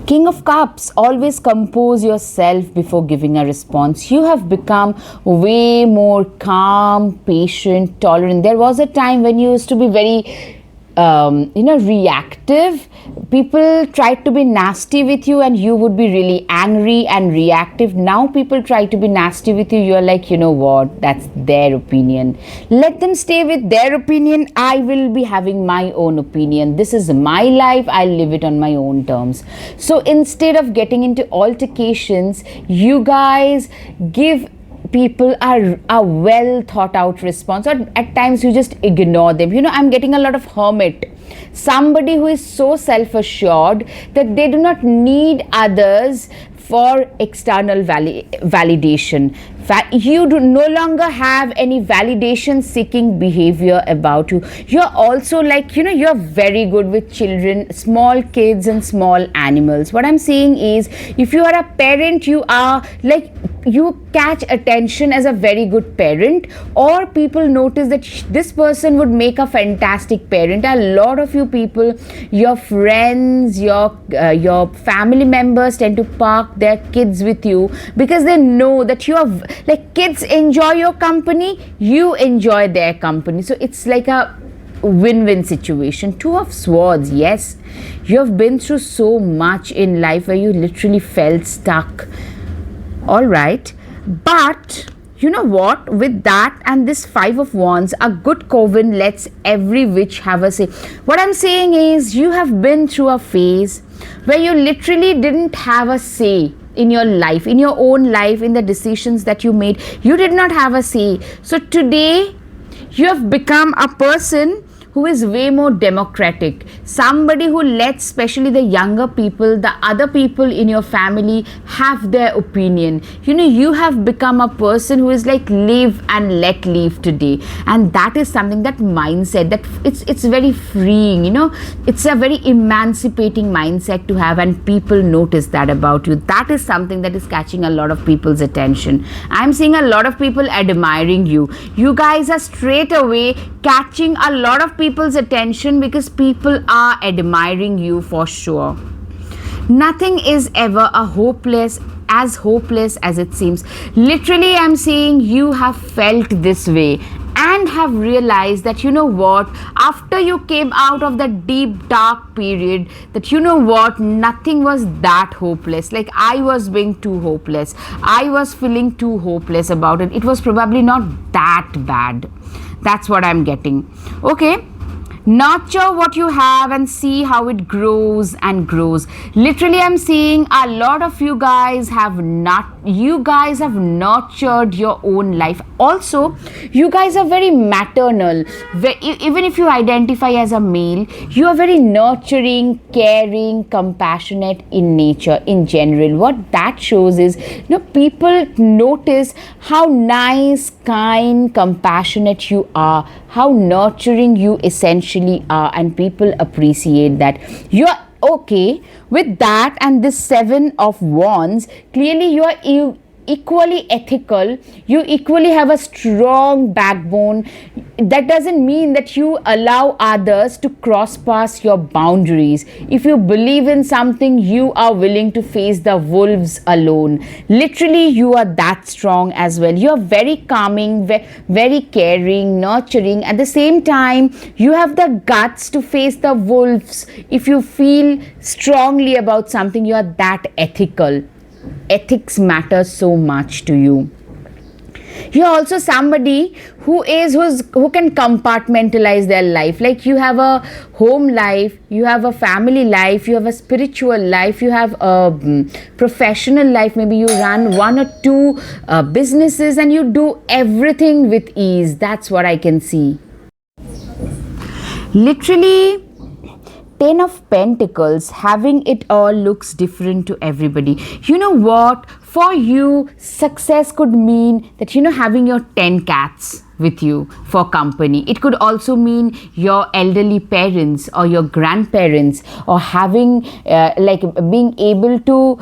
King of Cups, always compose yourself before giving a response. You have become way more calm, patient, tolerant. There was a time when you used to be very reactive. People tried to be nasty with you and you would be really angry and reactive. Now people try to be nasty with you. You're like, you know what, that's their opinion. Let them stay with their opinion. I will be having my own opinion. This is my life. I'll live it on my own terms. So instead of getting into altercations, you guys give people a well thought out response, or at times you just ignore them. You know, I'm getting a lot of hermit, somebody who is so self-assured that they do not need others for external validation. You do no longer have any validation seeking behavior about you. You're also like, you're very good with children, small kids and small animals. What I'm saying is, if you are a parent, you are like you catch attention as a very good parent, or people notice that this person would make a fantastic parent. A lot of you people, your friends, your family members tend to park their kids with you because they know that you are like, kids enjoy your company, you enjoy their company. So it's like a win-win situation. Two of Swords, yes, you have been through so much in life where you literally felt stuck. All right, but you know what, with that and this Five of Wands, a good coven lets every witch have a say. What I'm saying is, you have been through a phase where you literally didn't have a say in your life, in your own life, in the decisions that you made. You did not have a say. So today you have become a person who is way more democratic, somebody who lets especially the younger people, the other people in your family, have their opinion. You know, you have become a person who is like live and let live today, and that is something, that mindset, that it's very freeing, you know, it's a very emancipating mindset to have, and people notice that about you. That is something that is catching a lot of people's attention. I'm seeing a lot of people admiring you. You guys are straight away catching a lot of people's attention because people are admiring you for sure. Nothing is ever as hopeless as it seems. Literally, I'm saying you have felt this way and have realized that, you know what, after you came out of that deep dark period, that, you know what, nothing was that hopeless. Like, I was being too hopeless, I was feeling too hopeless about it. It was probably not that bad. That's what I'm getting. Okay, nurture what you have and see how it grows and grows. Literally, I'm seeing a lot of you guys have nurtured your own life. Also, you guys are very maternal. Even if you identify as a male, you are very nurturing, caring, compassionate in nature in general. What that shows is, you know, people notice how nice, kind, compassionate you are, how nurturing you essentially are, and people appreciate that. You're okay with that. And this Seven of Wands, clearly you are equally ethical, you equally have a strong backbone. That doesn't mean that you allow others to cross past your boundaries. If you believe in something, you are willing to face the wolves alone. Literally, you are that strong as well. You are very calming, very caring, nurturing. At the same time, you have the guts to face the wolves. If you feel strongly about something, you are that ethical. Ethics matter so much to you. You're also somebody who can compartmentalize their life. Like, you have a home life, you have a family life, you have a spiritual life, you have a professional life. Maybe you run one or two businesses, and you do everything with ease. That's what I can see. Literally, Ten of Pentacles, having it all looks different to everybody. You know what? For you, success could mean that, you know, having your 10 cats with you for company. It could also mean your elderly parents or your grandparents, or having being able to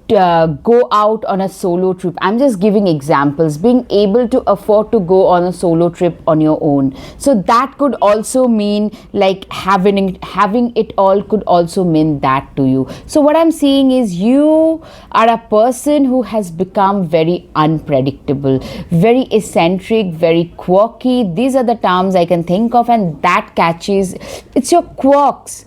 go out on a solo trip. I'm just giving examples. Being able to afford to go on a solo trip on your own. So that could also mean, like, having it all could also mean that to you. So what I'm seeing is, you are a person who has become very unpredictable, very eccentric, very quirky. These are the terms I can think of, and that catches, it's your quirks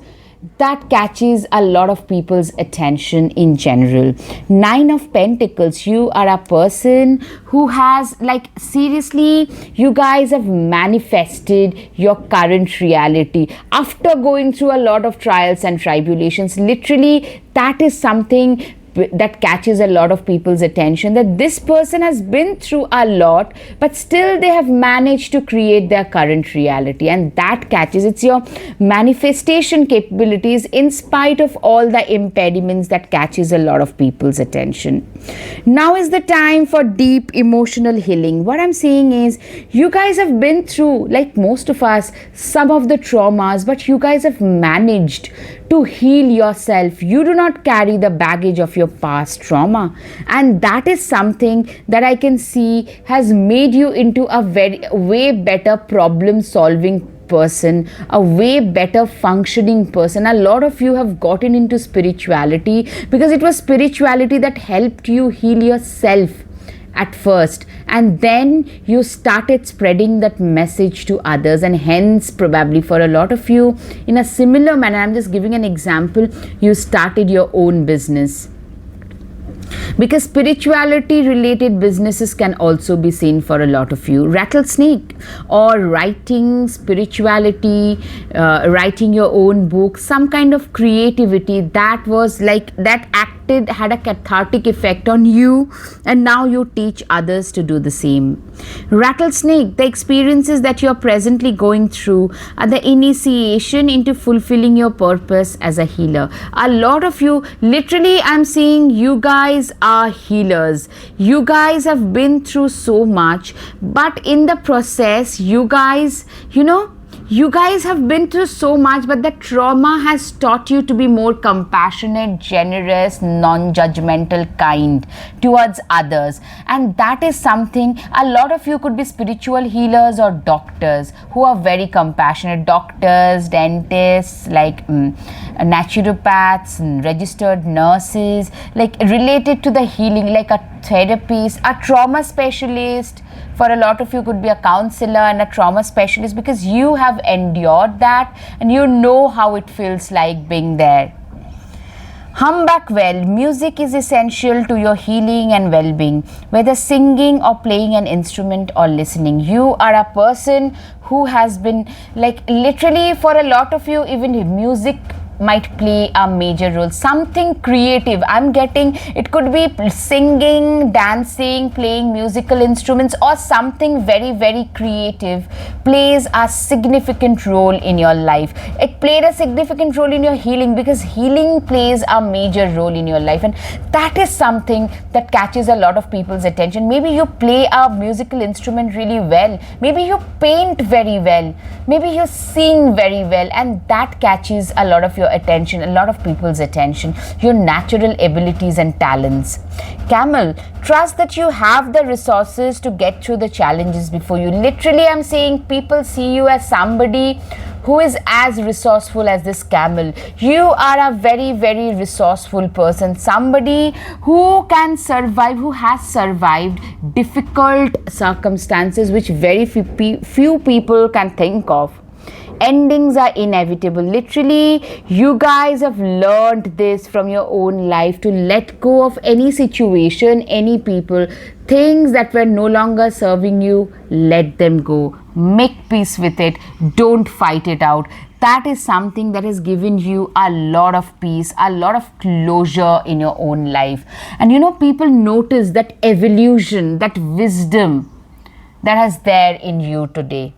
that catches a lot of people's attention in general. Nine of Pentacles, you are a person who has, like, seriously, you guys have manifested your current reality after going through a lot of trials and tribulations. Literally, that is something that catches a lot of people's attention, that this person has been through a lot, but still they have managed to create their current reality, and that catches. It's your manifestation capabilities in spite of all the impediments that catches a lot of people's attention. Now is the time for deep emotional healing. What I'm saying is, you guys have been through, like most of us, some of the traumas, but you guys have managed to heal yourself. You do not carry the baggage of your past trauma, and that is something that I can see has made you into a way better problem solving person, a way better functioning person. A lot of you have gotten into spirituality because it was spirituality that helped you heal yourself at first, and then you started spreading that message to others, and hence probably for a lot of you in a similar manner, I'm just giving an example, you started your own business. Because spirituality related businesses can also be seen for a lot of you. Rattlesnake, or writing, spirituality, writing your own book, some kind of creativity that was like that acted, had a cathartic effect on you, and now you teach others to do the same. Rattlesnake, the experiences that you're presently going through are the initiation into fulfilling your purpose as a healer. A lot of you, literally, I'm seeing you guys are healers. You guys have been through so much, but in the process, you guys, you guys have been through so much, but the trauma has taught you to be more compassionate, generous, non-judgmental, kind towards others. And that is something, a lot of you could be spiritual healers or doctors who are very compassionate. Doctors, dentists, like naturopaths, registered nurses, like related to the healing, like a therapist, a trauma specialist. For a lot of you could be a counselor and a trauma specialist, because you have endured that and you know how it feels like being there. Hum back well. Music is essential to your healing and well-being, whether singing or playing an instrument or listening. You are a person who has been, like, literally for a lot of you, even music might play a major role. Something creative, I'm getting, it could be singing, dancing, playing musical instruments, or something very, very creative plays a significant role in your life. It played a significant role in your healing, because healing plays a major role in your life, and that is something that catches a lot of people's attention. Maybe you play a musical instrument really well, maybe you paint very well, maybe you sing very well, and that catches a lot of your attention, a lot of people's attention, your natural abilities and talents. Camel, trust that you have the resources to get through the challenges before you. Literally, I'm saying people see you as somebody who is as resourceful as this camel. You are a very, very resourceful person, somebody who can survive, who has survived difficult circumstances which very few people can think of. Endings are inevitable. Literally, you guys have learned this from your own life, to let go of any situation, any people, things that were no longer serving you. Let them go. Make peace with it. Don't fight it out. That is something that has given you a lot of peace, a lot of closure in your own life. And people notice that evolution, that wisdom that is there in you today.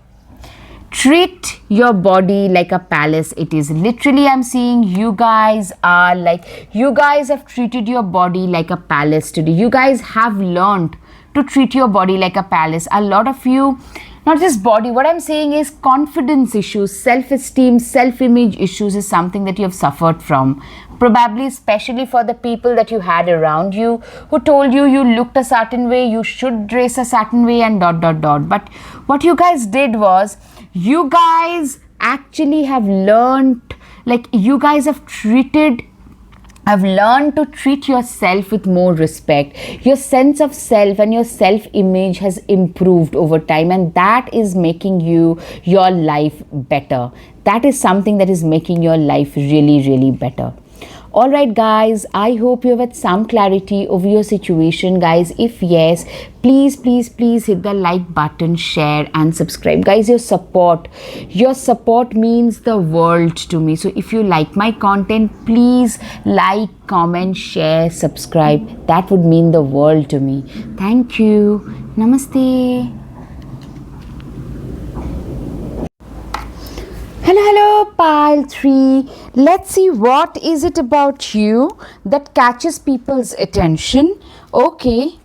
Treat your body like a palace it is. Literally, I'm seeing you guys are like, you guys have treated your body like a palace today. You guys have learned to treat your body like a palace. A lot of you, not just body, what I'm saying is confidence issues, self-esteem, self-image issues is something that you have suffered from. Probably especially for the people that you had around you who told you you looked a certain way, you should dress a certain way, and ... But what you guys did was, you guys actually have learned, like, you guys have learned to treat yourself with more respect. Your sense of self and your self-image has improved over time, and that is making your life better. That is something that is making your life really, really better. Alright guys, I hope you have had some clarity over your situation, guys. If yes, please hit the like button, share and subscribe. Guys, your support means the world to me. So if you like my content, please like, comment, share, subscribe. That would mean the world to me. Thank you. Namaste. Hello, pile 3. Let's see, what is it about you that catches people's attention? Okay.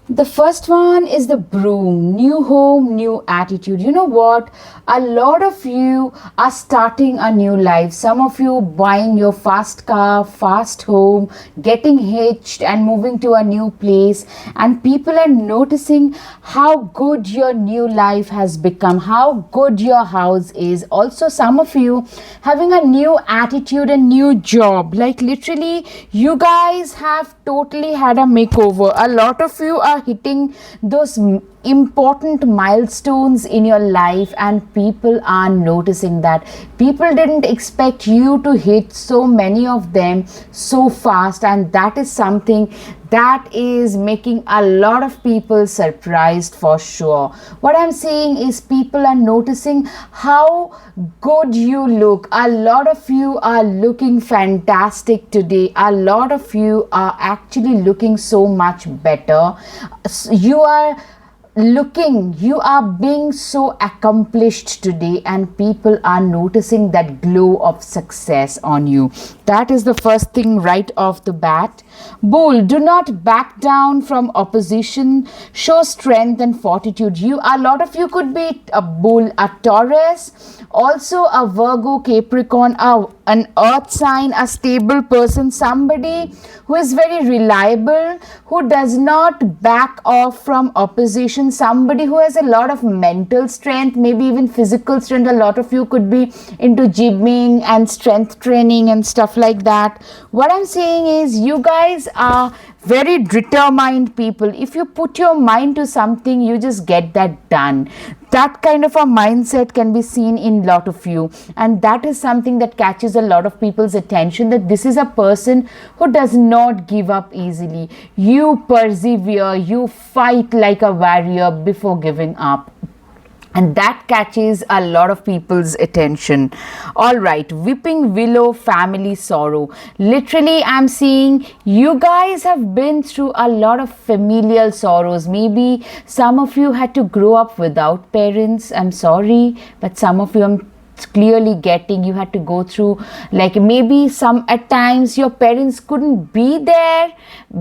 The first one is the broom. New home, new attitude. You know what? A lot of you are starting a new life. Some of you buying your fast car, fast home, getting hitched and moving to a new place. And people are noticing how good your new life has become, how good your house is. Also, some of you having a new attitude and new job. Like literally, you guys have totally had a makeover. A lot of you are hitting those important milestones in your life, and people are noticing that. People didn't expect you to hit so many of them so fast, and that is something that is making a lot of people surprised for sure. What I'm saying is people are noticing how good you look. A lot of you are looking fantastic today. A lot of you are actually looking so much better. You are you are being so accomplished today, and people are noticing that glow of success on you. That is the first thing right off the bat. Bull, do not back down from opposition. Show strength and fortitude. A lot of you could be a bull, a Taurus, also a Virgo, Capricorn, an earth sign, a stable person, somebody who is very reliable, who does not back off from opposition, somebody who has a lot of mental strength, maybe even physical strength. A lot of you could be into gymming and strength training and stuff like that. What I'm saying is you guys are very determined people. If you put your mind to something, you just get that done. That kind of a mindset can be seen in lot of you, and that is something that catches a lot of people's attention, that this is a person who does not give up easily. You persevere, you fight like a warrior before giving up, and that catches a lot of people's attention. All right, weeping willow, family sorrow. Literally, I'm seeing you guys have been through a lot of familial sorrows. Maybe some of you had to grow up without parents. I'm sorry, but some of you, I'm clearly getting, you had to go through, like maybe some at times your parents couldn't be there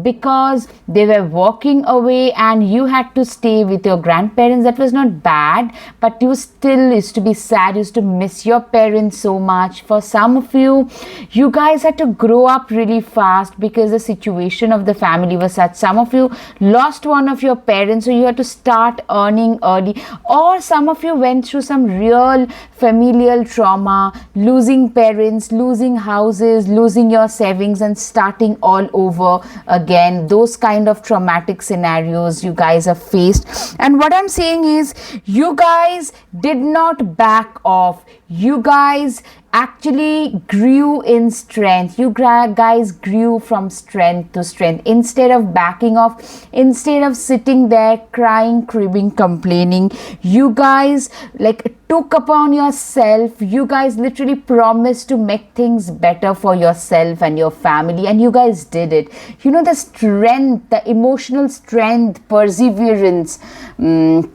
because they were walking away and you had to stay with your grandparents. That was not bad, but you still used to be sad, used to miss your parents so much. For some of you, you guys had to grow up really fast because the situation of the family was such. Some of you lost one of your parents, so you had to start earning early, or some of you went through some real familial trauma, losing parents, losing houses, losing your savings and starting all over again. Those kind of traumatic scenarios you guys have faced. And what I'm saying is you guys did not back off. You guys actually grew in strength. You guys grew from strength to strength. Instead of backing off, instead of sitting there crying, cribbing, complaining, you guys like took upon yourself. You guys literally promised to make things better for yourself and your family, and you guys did it. You know, the strength, the emotional strength, perseverance,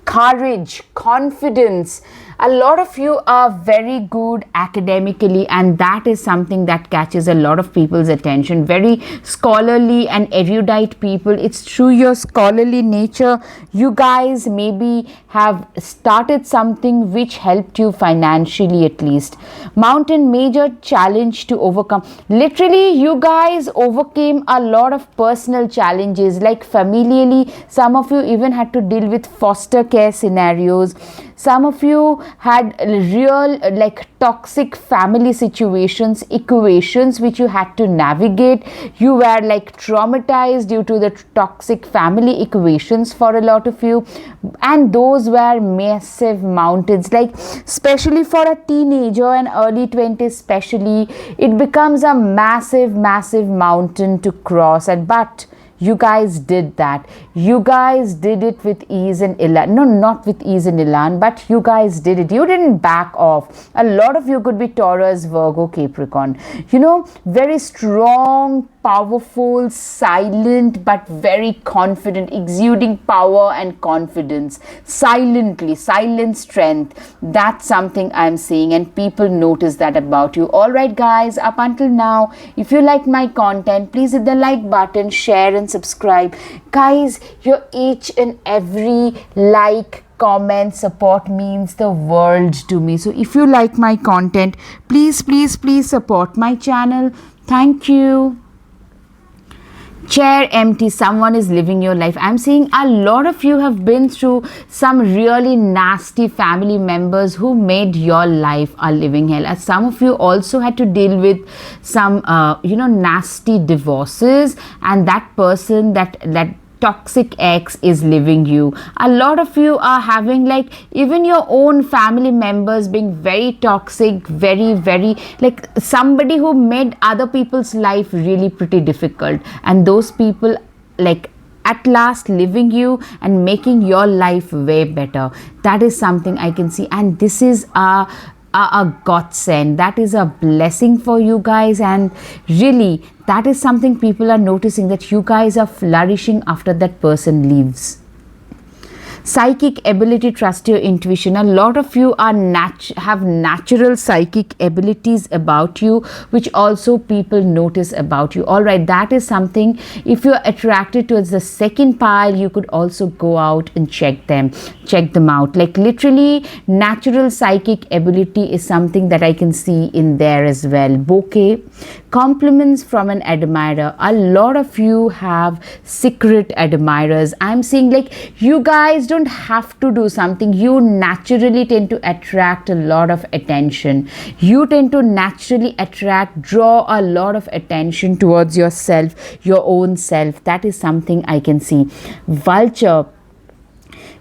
courage, confidence. A lot of you are very good academically, and that is something that catches a lot of people's attention. Very scholarly and erudite people. It's through your scholarly nature you guys maybe have started something which helped you financially at least. Mountain, major challenge to overcome. Literally, you guys overcame a lot of personal challenges, like familially. Some of you even had to deal with foster care scenarios. Some of you had real like toxic family situations, equations which you had to navigate. You were like traumatized due to the toxic family equations for a lot of you, and those were massive mountains. Like especially for a teenager and early 20s especially, it becomes a massive mountain to cross. And but you guys did that. You guys did it with ease and elan. No, not with ease and elan, but you guys did it. You didn't back off. A lot of you could be Taurus, Virgo, Capricorn. You know, very strong, powerful, silent, but very confident, exuding power and confidence. Silently, silent strength. That's something I'm seeing, and people notice that about you. Alright, guys, up until now, if you like my content, please hit the like button, share, and subscribe. Guys, your each and every like, comment, support means the world to me. So if you like my content, please support my channel. Thank you. Chair empty, someone is living your life. I'm seeing a lot of you have been through some really nasty family members who made your life a living hell. As some of you also had to deal with some nasty divorces, and that person, that toxic ex is leaving you. A lot of you are having, like, even your own family members being very toxic, very like somebody who made other people's life really pretty difficult, and those people, like, at last leaving you and making your life way better. That is something I can see, and this is a godsend. That is a blessing for you guys, and really that is something people are noticing, that you guys are flourishing after that person leaves. Psychic ability, trust your intuition. A lot of you are have natural psychic abilities about you, which also people notice about you. All right, that is something. If you're attracted towards the second pile, you could also go out and check them out. Like, literally, natural psychic ability is something that I can see in there as well. Bouquet, compliments from an admirer. A lot of you have secret admirers. I'm seeing, like, you guys don't have to do something. You naturally tend to attract a lot of attention. You tend to naturally draw a lot of attention towards yourself, your own self. That is something I can see. Vulture,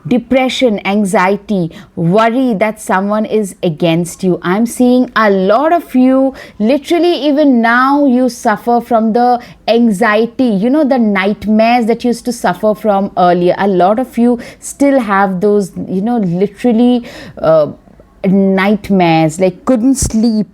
depression, anxiety, worry that someone is against you. I'm seeing a lot of you, literally, even now you suffer from the anxiety, the nightmares that you used to suffer from earlier. A lot of you still have those, literally nightmares, like couldn't sleep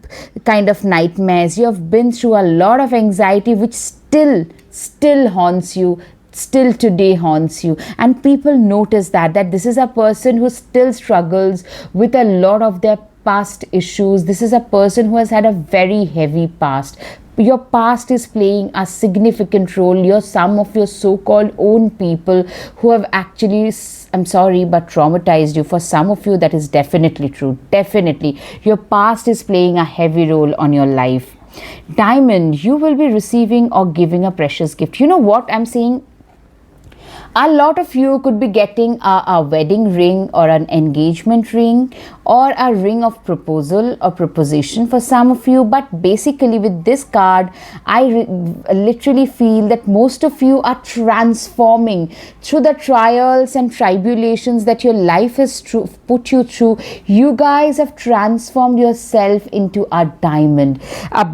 kind of nightmares. You have been through a lot of anxiety, which still haunts you, still today haunts you, and people notice that this is a person who still struggles with a lot of their past issues. This is a person who has had a very heavy past. Your past is playing a significant role. Some of your so-called own people who have actually, I'm sorry, but traumatized you. For some of you, that is definitely true. Definitely, your past is playing a heavy role on your life. Diamond, you will be receiving or giving a precious gift. You know what I'm saying? A lot of you could be getting a wedding ring or an engagement ring or a ring of proposal or proposition for some of you. But basically, with this card, I literally feel that most of you are transforming through the trials and tribulations that your life has put you through. You guys have transformed yourself into a diamond,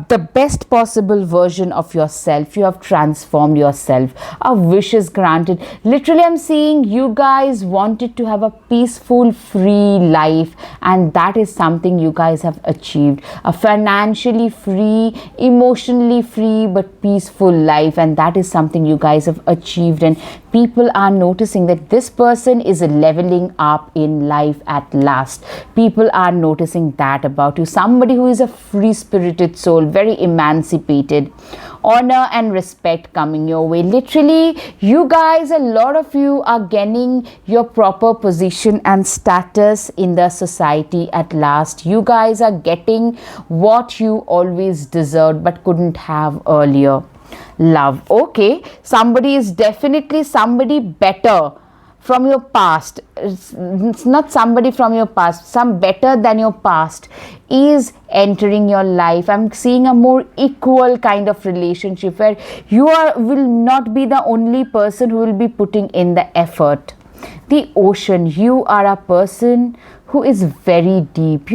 the best possible version of yourself. You have transformed yourself. A wish is granted. Literally, I'm seeing you guys wanted to have a peaceful, free life, and that is something you guys have achieved. A financially free, emotionally free, but peaceful life, and that is something you guys have achieved, and people are noticing that this person is leveling up in life at last. People are noticing that about you. Somebody who is a free-spirited soul, very emancipated. Honor and respect coming your way. Literally, you guys, a lot of you are gaining your proper position and status in the society at last. You guys are getting what you always deserved but couldn't have earlier. Love. Okay, somebody is definitely somebody better from your past. It's not somebody from your past, some better than your past is entering your life. I'm seeing a more equal kind of relationship where you will not be the only person who will be putting in the effort. The ocean, you are a person who is very deep,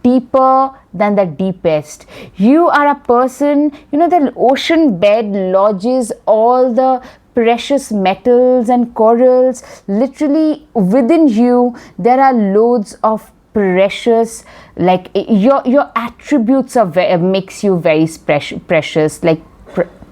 deeper than the deepest. You are a person, the ocean bed lodges all the precious metals and corals. Literally, within you there are loads of precious, like your attributes are makes you very precious, like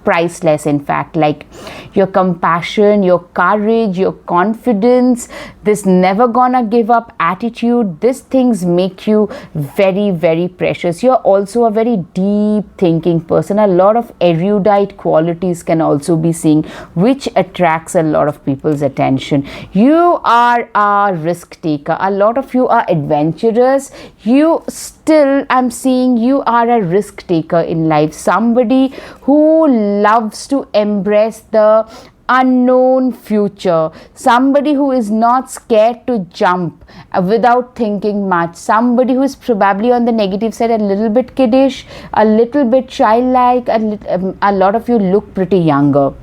priceless, in fact. Like your compassion, your courage, your confidence, this never gonna give up attitude, these things make you very, very precious. You're also a very deep thinking person. A lot of erudite qualities can also be seen, which attracts a lot of people's attention. You are a risk taker. A lot of you are adventurous. You still, I'm seeing you are a risk taker in life. Somebody who loves to embrace the unknown future, somebody who is not scared to jump without thinking much, somebody who is probably on the negative side, a little bit kiddish, a little bit childlike. A lot of you look pretty younger.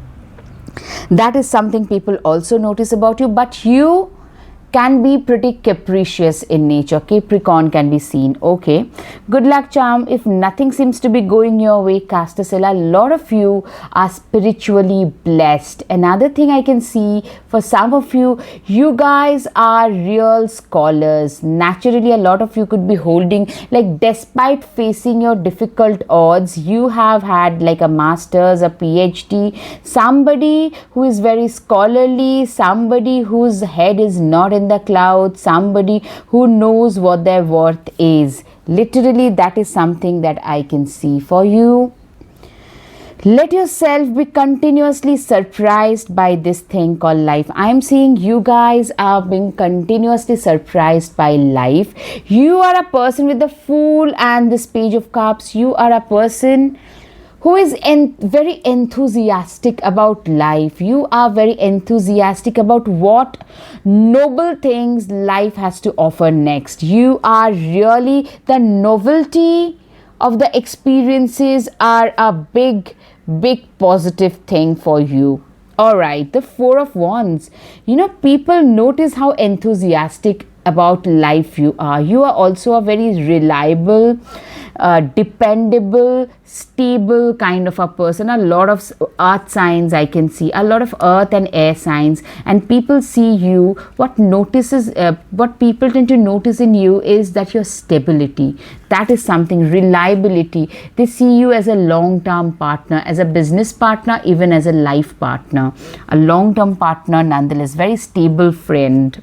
That is something people also notice about you, but you can be pretty capricious in nature. Capricorn can be seen. Okay, good luck charm. If nothing seems to be going your way, Castorcilla, a lot of you are spiritually blessed. Another thing I can see for some of you, you guys are real scholars. Naturally, a lot of you could be holding, like, despite facing your difficult odds, you have had like a master's, a PhD, somebody who is very scholarly, somebody whose head is not in the clouds, somebody who knows what their worth is. Literally, that is something that I can see for you. Let yourself be continuously surprised by this thing called life. I'm seeing you guys are being continuously surprised by life. You are a person with the Fool and this Page of Cups. You are a person who is very enthusiastic about life. You are very enthusiastic about what noble things life has to offer next. You are really, the novelty of the experiences are a big positive thing for you. All right, the Four of Wands. You know, people notice how enthusiastic about life you are. You are also a very reliable, dependable, stable kind of a person. A lot of earth signs I can see, a lot of earth and air signs, and people see you. What people tend to notice in you is that your stability. That is something, reliability. They see you as a long-term partner, as a business partner, even as a life partner. A long-term partner nonetheless, very stable friend.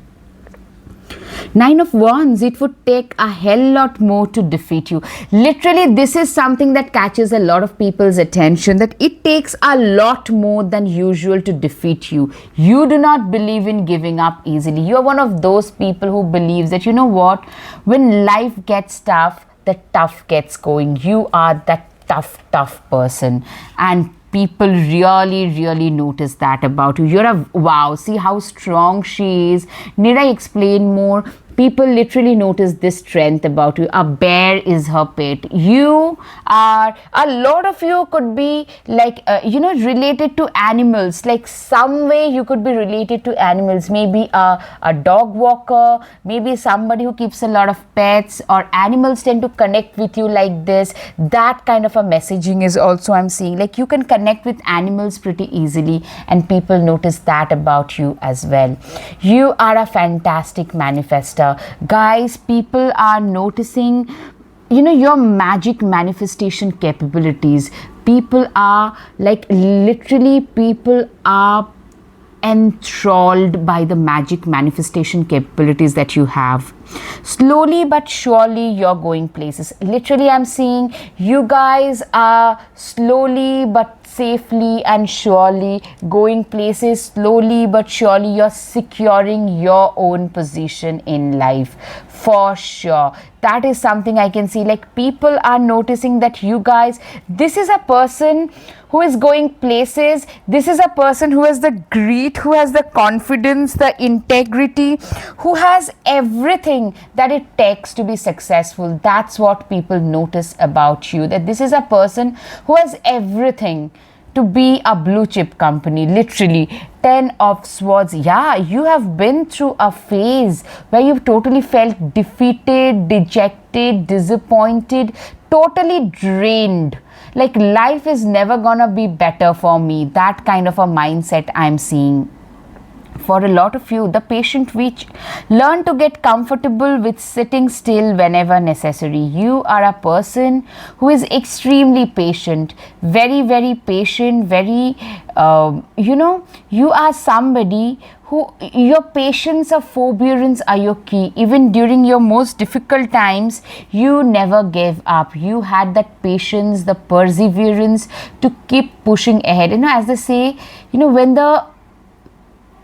Nine of Wands, it would take a hell lot more to defeat you. Literally, this is something that catches a lot of people's attention, that it takes a lot more than usual to defeat you. You do not believe in giving up easily. You are one of those people who believes that, you know what, when life gets tough, the tough gets going. You are that tough person, and people really notice that about you. You're a wow, see how strong she is. Need I explain more? People literally notice this strength about you. A bear is her pet. You are, a lot of you could be like, related to animals. Like some way you could be related to animals. Maybe a dog walker, maybe somebody who keeps a lot of pets, or animals tend to connect with you like this. That kind of a messaging is also I'm seeing. Like you can connect with animals pretty easily, and people notice that about you as well. You are a fantastic manifester. Guys, people are noticing, your magic manifestation capabilities. People are people are enthralled by the magic manifestation capabilities that you have. Slowly but surely you're going places. Literally, I'm seeing you guys are slowly but safely and surely going places. Slowly but surely you're securing your own position in life, for sure. That is something I can see. Like people are noticing that you guys, this is a person who is going places. This is a person who has the grit, who has the confidence, the integrity, who has everything that it takes to be successful. That's what people notice about you, that this is a person who has everything to be a blue chip company. Literally, 10 of Swords. Yeah, you have been through a phase where you've totally felt defeated, dejected, disappointed, totally drained. Like life is never gonna be better for me. That kind of a mindset I'm seeing. For a lot of you, the patient which learn to get comfortable with sitting still whenever necessary. You are a person who is extremely patient, very, very patient, very, you are somebody who, your patience or forbearance are your key. Even during your most difficult times, you never gave up. You had that patience, the perseverance to keep pushing ahead. As they say,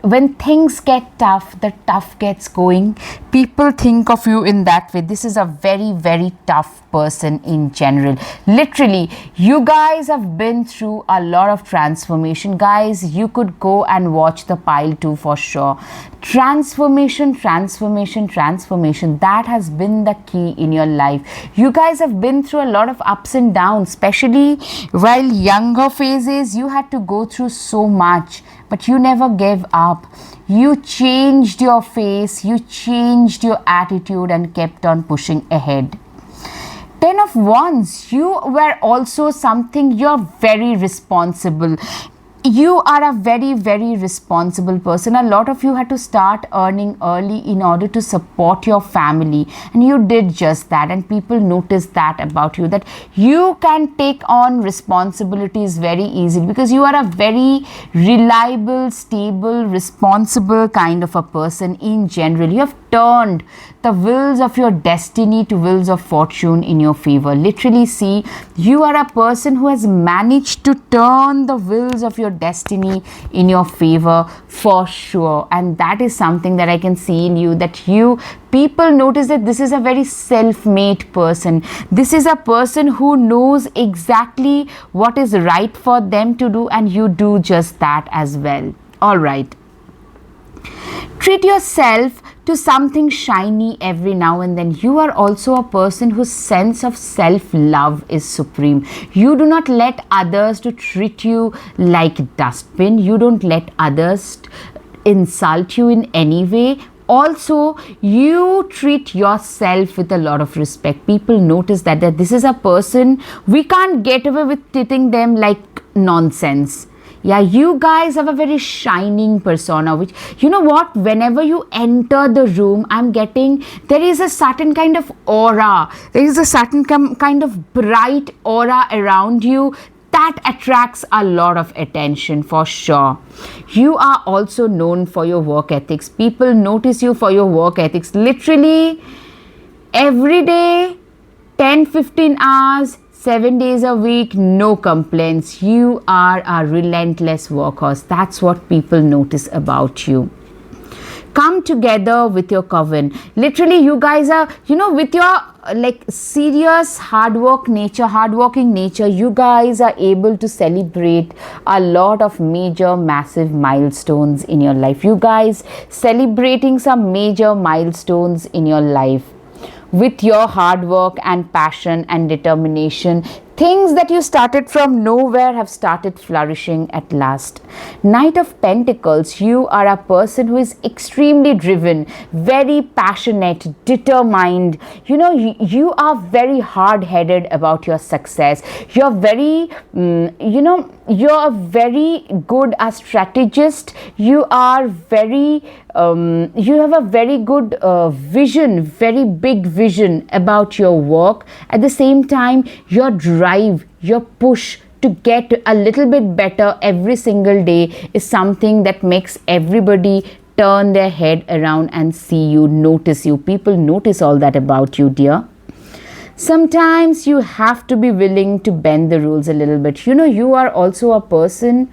when things get tough, the tough gets going. People think of you in that way. This is a very, very tough person in general. Literally, you guys have been through a lot of transformation. Guys, you could go and watch the pile too for sure. Transformation, transformation, transformation. That has been the key in your life. You guys have been through a lot of ups and downs, especially while younger phases. You had to go through so much, but you never gave up. You changed your face, you changed your attitude and kept on pushing ahead. 10 of Wands, you were also something, you're very responsible. You are a very, very responsible person. A lot of you had to start earning early in order to support your family, and you did just that, and people noticed that about you, that you can take on responsibilities very easily because you are a very reliable, stable, responsible kind of a person in general. You have turned the wheels of your destiny to wheels of fortune in your favor. Literally, see, you are a person who has managed to turn the wheels of your destiny in your favor for sure. And that is something that I can see in you, that people notice that this is a very self-made person. This is a person who knows exactly what is right for them to do, and you do just that as well. All right. Treat yourself to something shiny every now and then. You are also a person whose sense of self-love is supreme. You do not let others to treat you like dustbin. You don't let others insult you in any way. Also, you treat yourself with a lot of respect. People notice that this is a person, we can't get away with treating them like nonsense. Yeah, you guys have a very shining persona, which, you know what, whenever you enter the room, I'm getting, there is a certain kind of aura. There is a certain kind of bright aura around you that attracts a lot of attention for sure. You are also known for your work ethics. People notice you for your work ethics. Literally, every day, 10-15 hours, 7 days a week, no complaints. You are a relentless workhorse. That's what people notice about you. Come together with your coven. Literally, you guys are, with your serious hardworking nature, you guys are able to celebrate a lot of major, massive milestones in your life. You guys celebrating some major milestones in your life. With your hard work and passion and determination, things that you started from nowhere have started flourishing at last. Knight of Pentacles, you are a person who is extremely driven, very passionate, determined. You are very hard-headed about your success. You're very, you're very good a strategist. You are very, you have a very good vision, very big vision about your work. At the same time, your drive, your push to get a little bit better every single day is something that makes everybody turn their head around and see you, notice you. People notice all that about you, dear. Sometimes you have to be willing to bend the rules a little bit. You are also a person,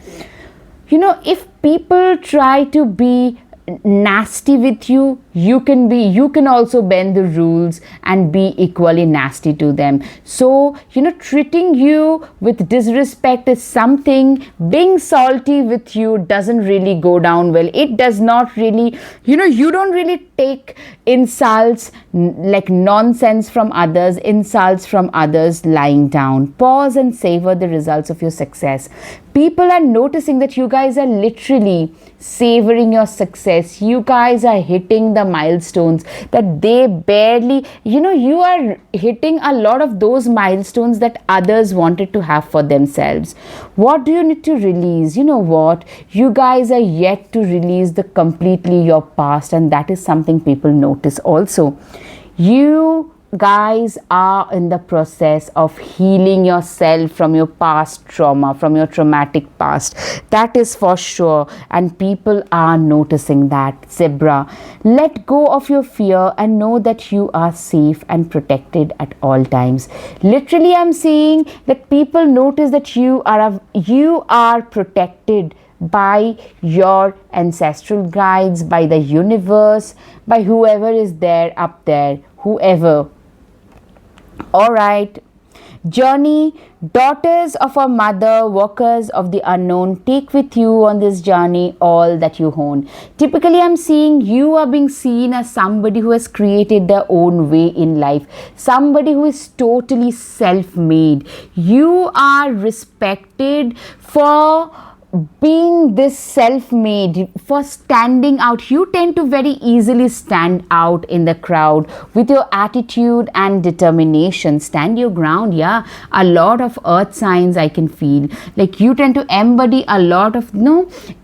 if people try to be nasty with you, you can also bend the rules and be equally nasty to them. So, treating you with disrespect is something. Being salty with you doesn't really go down well. It does not really, you don't really take insults like nonsense from others, insults from others lying down. Pause and savor the results of your success. People are noticing that you guys are literally savoring your success. You guys are hitting the the milestones that they barely, you are hitting a lot of those milestones that others wanted to have for themselves. What do you need to release? You know what? You guys are yet to release the completely your past, and that is something people notice also. You guys are in the process of healing yourself from your past trauma, from your traumatic past. That is for sure, and people are noticing that. Zebra, let go of your fear and know that you are safe and protected at all times. Literally, I'm seeing that people notice that you are protected by your ancestral guides, by the universe, by whoever is there up there, whoever. All right. Journey, daughters of our mother, workers of the unknown, take with you on this journey all that you own. Typically, I'm seeing you are being seen as somebody who has created their own way in life, somebody who is totally self-made. You are respected for being this self-made, for standing out. You tend to very easily stand out in the crowd with your attitude and determination. Stand your ground. Yeah, a lot of earth signs I can feel like you tend to embody a lot of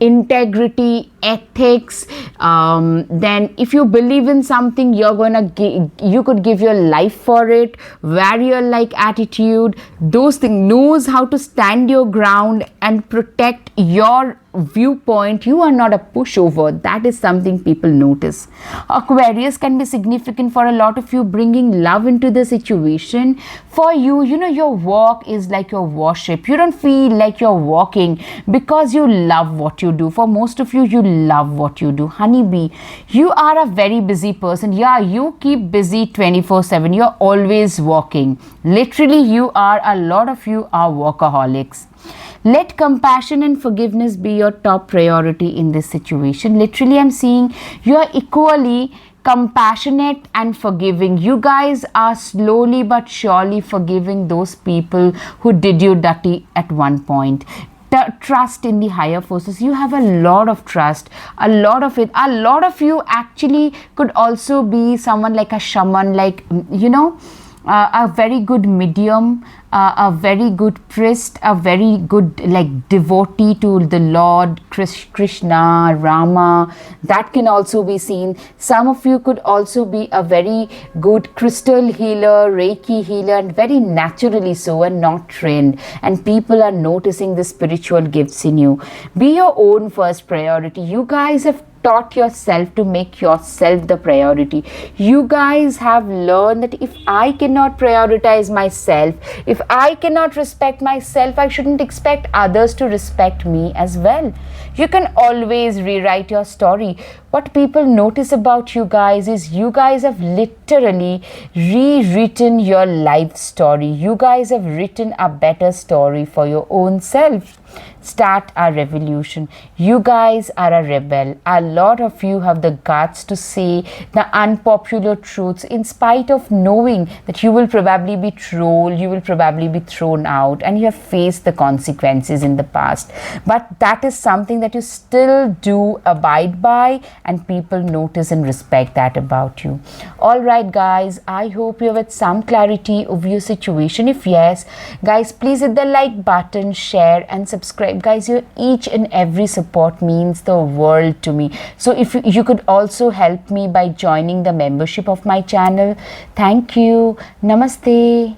integrity, ethics. Then if you believe in something, you could give your life for it. Warrior like attitude, those things, knows how to stand your ground and protect your viewpoint. You are not a pushover. That is something people notice. Aquarius can be significant for a lot of you, bringing love into the situation. For you, your walk is like your worship. You don't feel like you're walking because you love what you do. For most of you, you love what you do. Honeybee, you are a very busy person. Yeah, you keep busy 24/7. You're always walking. Literally, a lot of you are workaholics. Let compassion and forgiveness be your top priority in this situation. Literally, I'm seeing you are equally compassionate and forgiving. You guys are slowly but surely forgiving those people who did you dirty at one point. Trust in the higher forces. You have a lot of trust, a lot of it. A lot of you actually could also be someone like a shaman, like a very good medium, a very good priest, a very good devotee to the Lord Krishna, Rama. That can also be seen. Some of you could also be a very good crystal healer, Reiki healer, and very naturally so, and not trained. And people are noticing the spiritual gifts in you. Be your own first priority. You guys have taught yourself to make yourself the priority. You guys have learned that if I cannot prioritize myself, if I cannot respect myself, I shouldn't expect others to respect me as well. You can always rewrite your story. What people notice about you guys is you guys have literally rewritten your life story. You guys have written a better story for your own self. Start a revolution. You guys are a rebel. A lot of you have the guts to say the unpopular truths in spite of knowing that you will probably be trolled, you will probably be thrown out, and you have faced the consequences in the past. But that is something that you still do abide by, and people notice and respect that about you. All right, guys, I hope you have had some clarity of your situation. If yes, guys, please hit the like button, share and subscribe. Guys, your each and every support means the world to me. So if you could also help me by joining the membership of my channel. Thank you. Namaste.